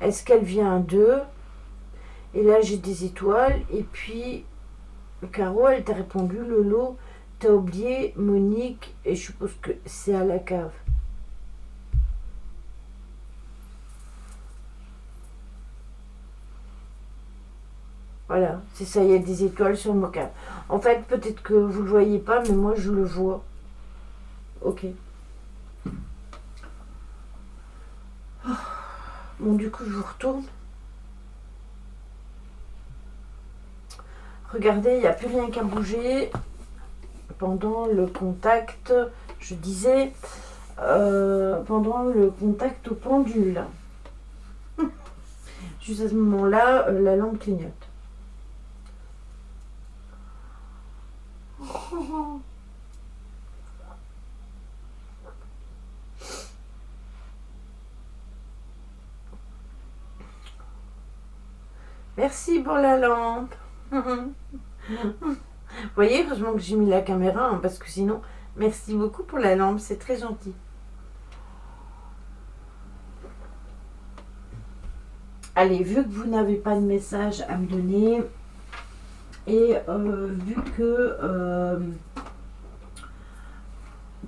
Est-ce qu'elle vient d'eux? Et là, j'ai des étoiles. Et puis, Caro, elle t'a répondu, Lolo, t'as oublié Monique. Et je suppose que c'est à la cave. Voilà, c'est ça, il y a des étoiles sur mon câble. En fait, peut-être que vous le voyez pas, mais moi, je le vois. Ok. Bon, du coup, je vous retourne. Regardez, il n'y a plus rien qu'à bouger. Pendant le contact, je disais, pendant le contact au pendule. Juste à ce moment-là, la lampe clignote. Merci pour la lampe. Vous voyez, heureusement que j'ai mis la caméra, hein, parce que sinon, merci beaucoup pour la lampe, c'est très gentil. Allez, vu que vous n'avez pas de message à me donner, et vu que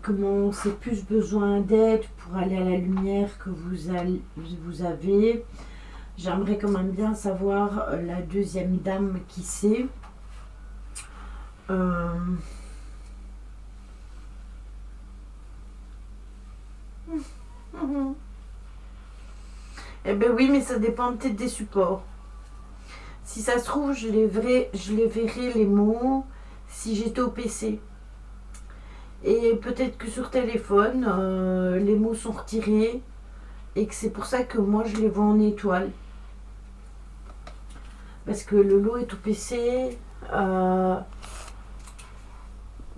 comment c'est plus besoin d'aide pour aller à la lumière que vous avez, j'aimerais quand même bien savoir la deuxième dame qui c'est. Eh ben oui, mais ça dépend peut-être des supports. Si ça se trouve, je les verrai les mots si j'étais au PC. Et peut-être que sur téléphone, les mots sont retirés et que c'est pour ça que moi je les vois en étoile. Parce que le lot est au PC.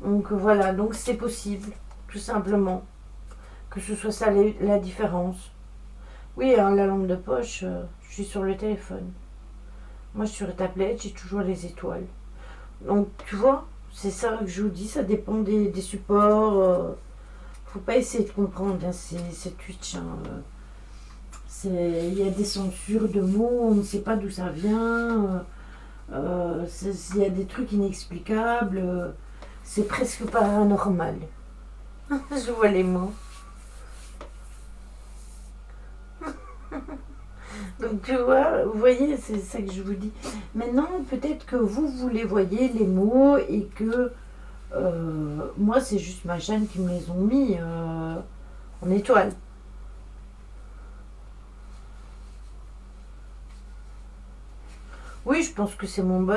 Donc voilà, donc c'est possible, tout simplement. Que ce soit ça la différence. Oui, hein, la lampe de poche, je suis sur le téléphone. Moi, je suis sur la tablette, j'ai toujours les étoiles. Donc, tu vois, c'est ça que je vous dis, ça dépend des supports. Faut pas essayer de comprendre, hein, c'est Twitch. Hein, il y a des censures de mots, on ne sait pas d'où ça vient. Il y a des trucs inexplicables. C'est presque paranormal. Je vois les mots. Donc tu vois, vous voyez, c'est ça que je vous dis. Maintenant, peut-être que vous les voyez, les mots, et que moi, c'est juste ma chaîne qui me les ont mis en étoile. Oui, je pense que c'est mon bot.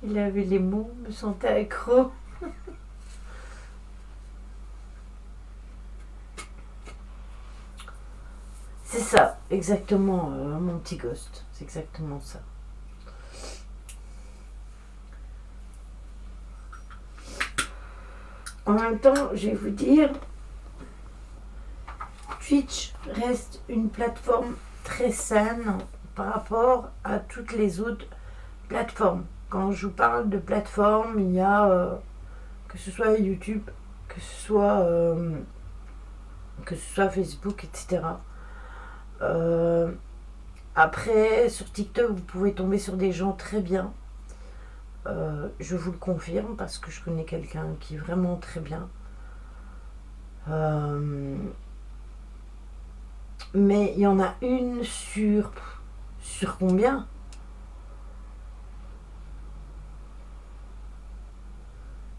Il avait les mots, me sentais accro. C'est ça, exactement, mon petit ghost. C'est exactement ça. En même temps, je vais vous dire, Twitch reste une plateforme très saine par rapport à toutes les autres plateformes. Quand je vous parle de plateforme, il y a que ce soit YouTube, que ce soit Facebook, etc. Après, sur TikTok, vous pouvez tomber sur des gens très bien. Je vous le confirme parce que je connais quelqu'un qui est vraiment très bien. Euh, mais il y en a une sur combien?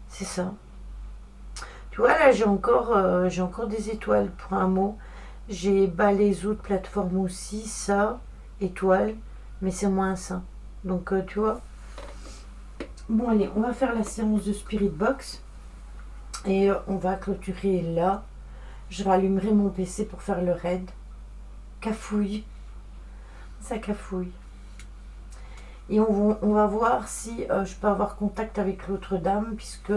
C'est ça. Tu vois, là, j'ai encore des étoiles pour un mot. J'ai bas les autres plateformes aussi, ça, étoile, mais c'est moins ça. Donc, tu vois. Bon, allez, on va faire la séance de Spirit Box. Et on va clôturer là. Je rallumerai mon PC pour faire le raid. Cafouille. Ça cafouille. Et on va voir si je peux avoir contact avec l'autre dame, puisque...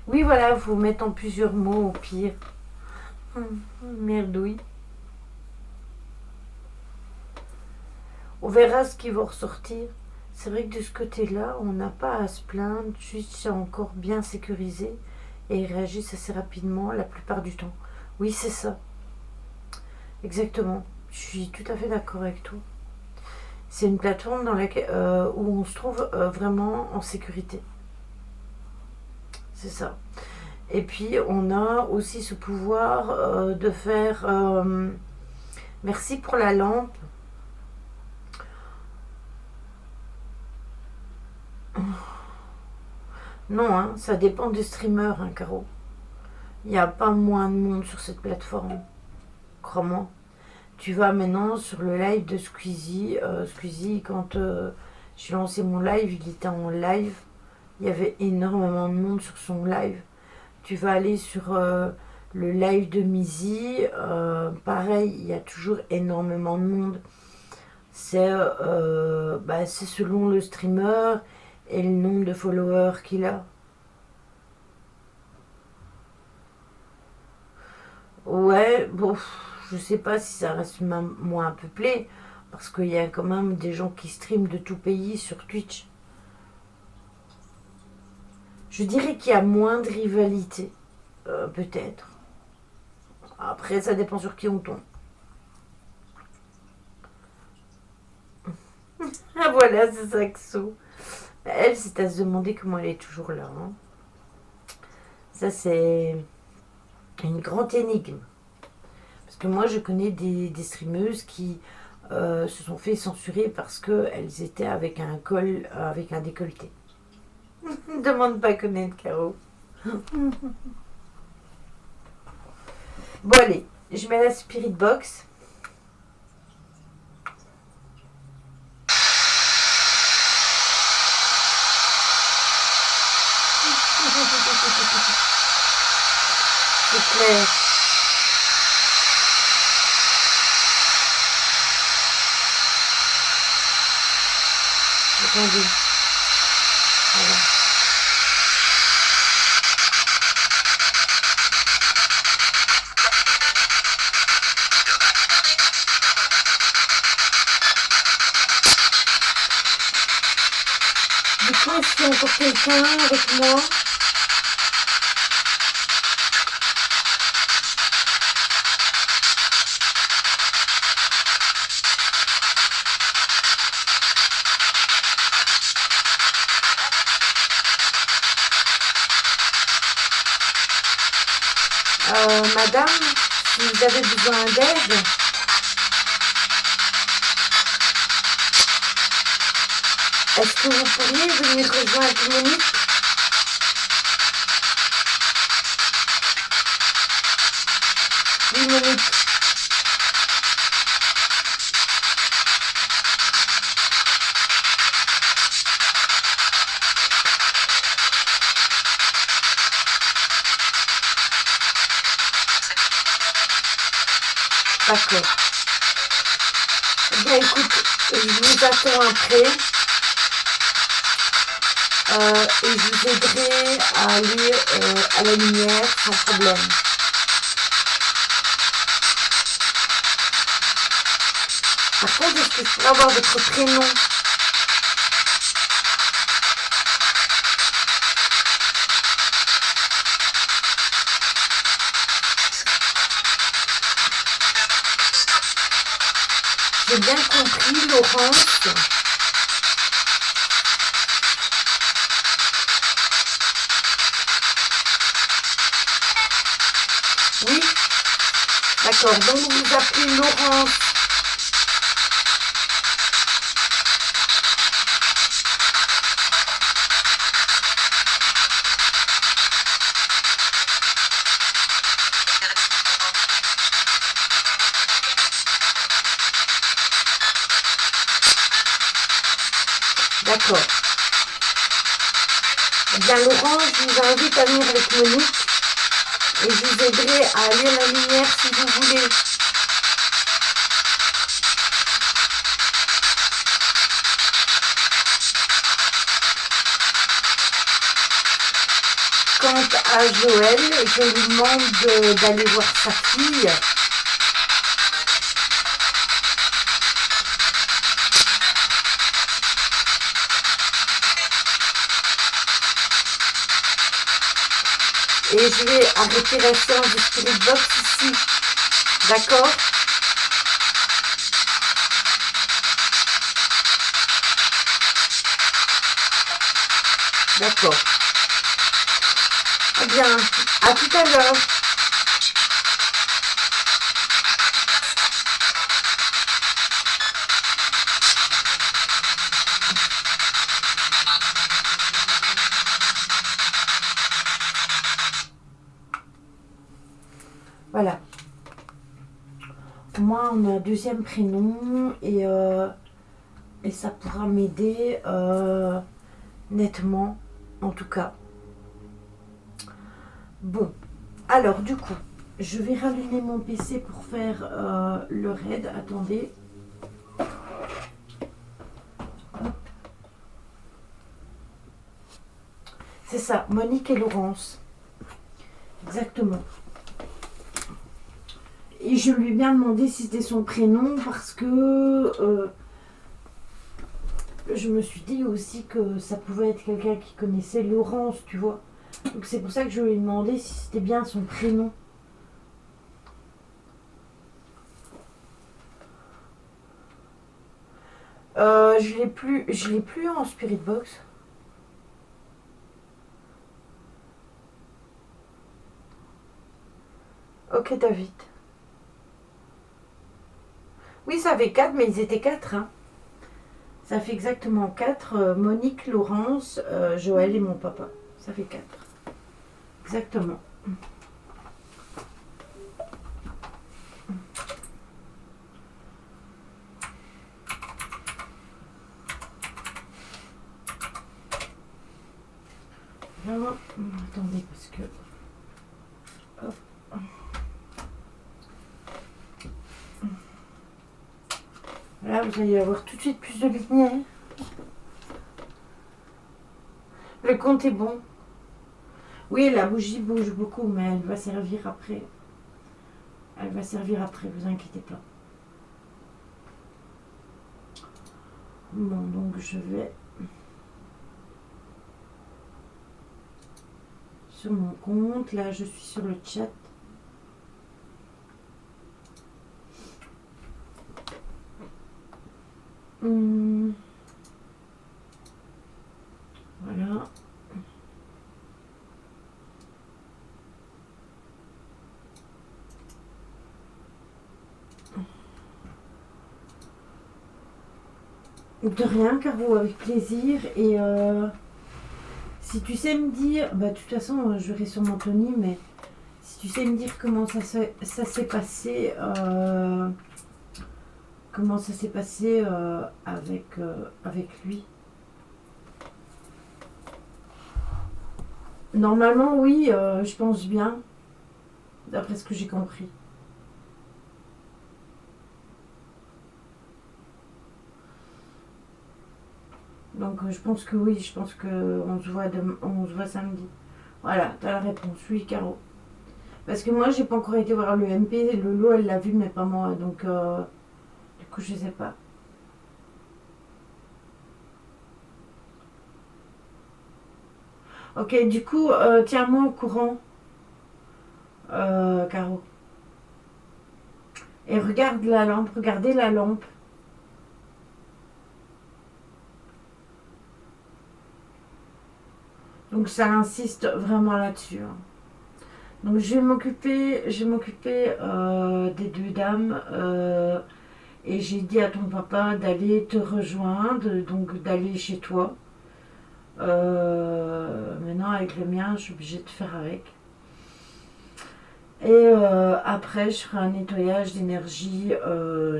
oui, voilà, il faut mettre en plusieurs mots au pire. Merdouille. On verra ce qui va ressortir. C'est vrai que de ce côté-là, on n'a pas à se plaindre. Juste, c'est encore bien sécurisé et ils réagissent assez rapidement la plupart du temps. Oui, c'est ça. Exactement. Je suis tout à fait d'accord avec toi. C'est une plateforme dans laquelle, où on se trouve vraiment en sécurité. C'est ça. Et puis, on a aussi ce pouvoir de faire... merci pour la lampe. Non, hein, ça dépend des streamers, hein, Caro. Il n'y a pas moins de monde sur cette plateforme. Crois-moi. Tu vas maintenant sur le live de Squeezie. Squeezie, quand j'ai lancé mon live, il était en live. Il y avait énormément de monde sur son live. Tu vas aller sur le live de Mizi. Pareil, il y a toujours énormément de monde. C'est selon le streamer et le nombre de followers qu'il a. Ouais, bon, je sais pas si ça reste moins peuplé, parce qu'il y a quand même des gens qui streament de tout pays sur Twitch. Je dirais qu'il y a moins de rivalité, peut-être. Après, ça dépend sur qui on tombe. Ah voilà, c'est Saxo. Elle, c'est à se demander comment elle est toujours là. Hein. Ça, c'est une grande énigme. Parce que moi, je connais des streameuses qui se sont fait censurer parce qu'elles étaient avec un col, avec un décolleté. Demande pas à connaître, Caro. Bon, allez, je mets la Spirit Box. C'est clair. Attendez. Voilà. Du coup, est-ce qu'il y a encore quelqu'un avec moi? Madame, si vous avez besoin d'aide, est-ce que vous pourriez venir rejoindre Monique? Oui, Monique. D'accord. Eh bien, écoute, je vous attends après. Et je vous aiderai à aller à la lumière sans problème. Par contre, est-ce que je pourrais avoir votre prénom? J'ai bien compris, Laurence. D'accord, donc vous vous appelez Laurence. D'accord. Eh bien, Laurence, je vous invite à venir avec Monique et je vous aiderai à allumer la lumière si vous voulez. Quant à Joël, je lui demande d'aller voir sa fille. Et je vais arrêter la séance de Spirit Box ici. D'accord? D'accord. Eh bien, à tout à l'heure. Voilà. Moi, on a un deuxième prénom et ça pourra m'aider nettement, en tout cas. Bon, alors du coup, je vais rallumer mon PC pour faire le raid. Attendez. C'est ça, Monique et Laurence. Exactement. Et je lui ai bien demandé si c'était son prénom parce que je me suis dit aussi que ça pouvait être quelqu'un qui connaissait Laurence, tu vois. Donc c'est pour ça que je lui ai demandé si c'était bien son prénom. Je l'ai plus en Spirit Box. Ok David. Oui, ça fait 4, mais ils étaient 4. Hein. Ça fait exactement 4. Monique, Laurence, Joël et mon papa. Ça fait 4. Exactement. Là, attendez, parce que... Hop. Là, vous allez avoir tout de suite plus de lumière. Le compte est bon. Oui, la bougie bouge beaucoup, mais elle va servir après. Elle va servir après, vous inquiétez pas. Bon, donc je vais sur mon compte. Là, je suis sur le chat. Voilà. De rien, Caro, avec plaisir. Et si tu sais me dire, bah de toute façon, je verrai sûrement Tony, mais si tu sais me dire comment ça s'est passé, comment ça s'est passé avec lui. Normalement, oui, je pense bien, d'après ce que j'ai compris. Donc je pense que oui, je pense qu'on se voit on se voit samedi. Voilà, t'as la réponse, oui, Caro. Parce que moi, j'ai pas encore été voir le MP, le lot, elle l'a vu, mais pas moi, donc du coup, je sais pas. Ok, du coup, tiens-moi au courant, Caro. Et regarde la lampe, regardez la lampe. Donc ça insiste vraiment là-dessus. Hein. Donc je vais m'occuper des deux dames et j'ai dit à ton papa d'aller te rejoindre, donc d'aller chez toi. Maintenant avec le mien, je suis obligée de faire avec. Et après, je ferai un nettoyage d'énergie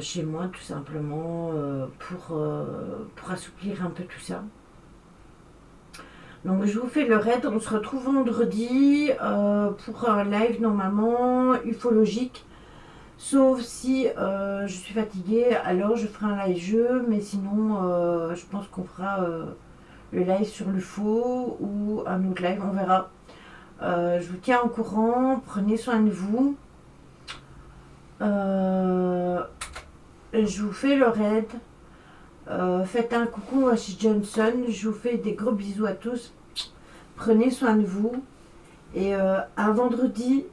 chez moi, tout simplement, pour assouplir un peu tout ça. Donc, je vous fais le raid. On se retrouve vendredi pour un live normalement ufologique. Sauf si je suis fatiguée, alors je ferai un live jeu. Mais sinon, je pense qu'on fera le live sur l'UFO ou un autre live. On verra. Je vous tiens au courant. Prenez soin de vous. Euh, je vous fais le raid. Faites un coucou à chez Johnson. Je vous fais des gros bisous à tous. Prenez soin de vous. Et à vendredi.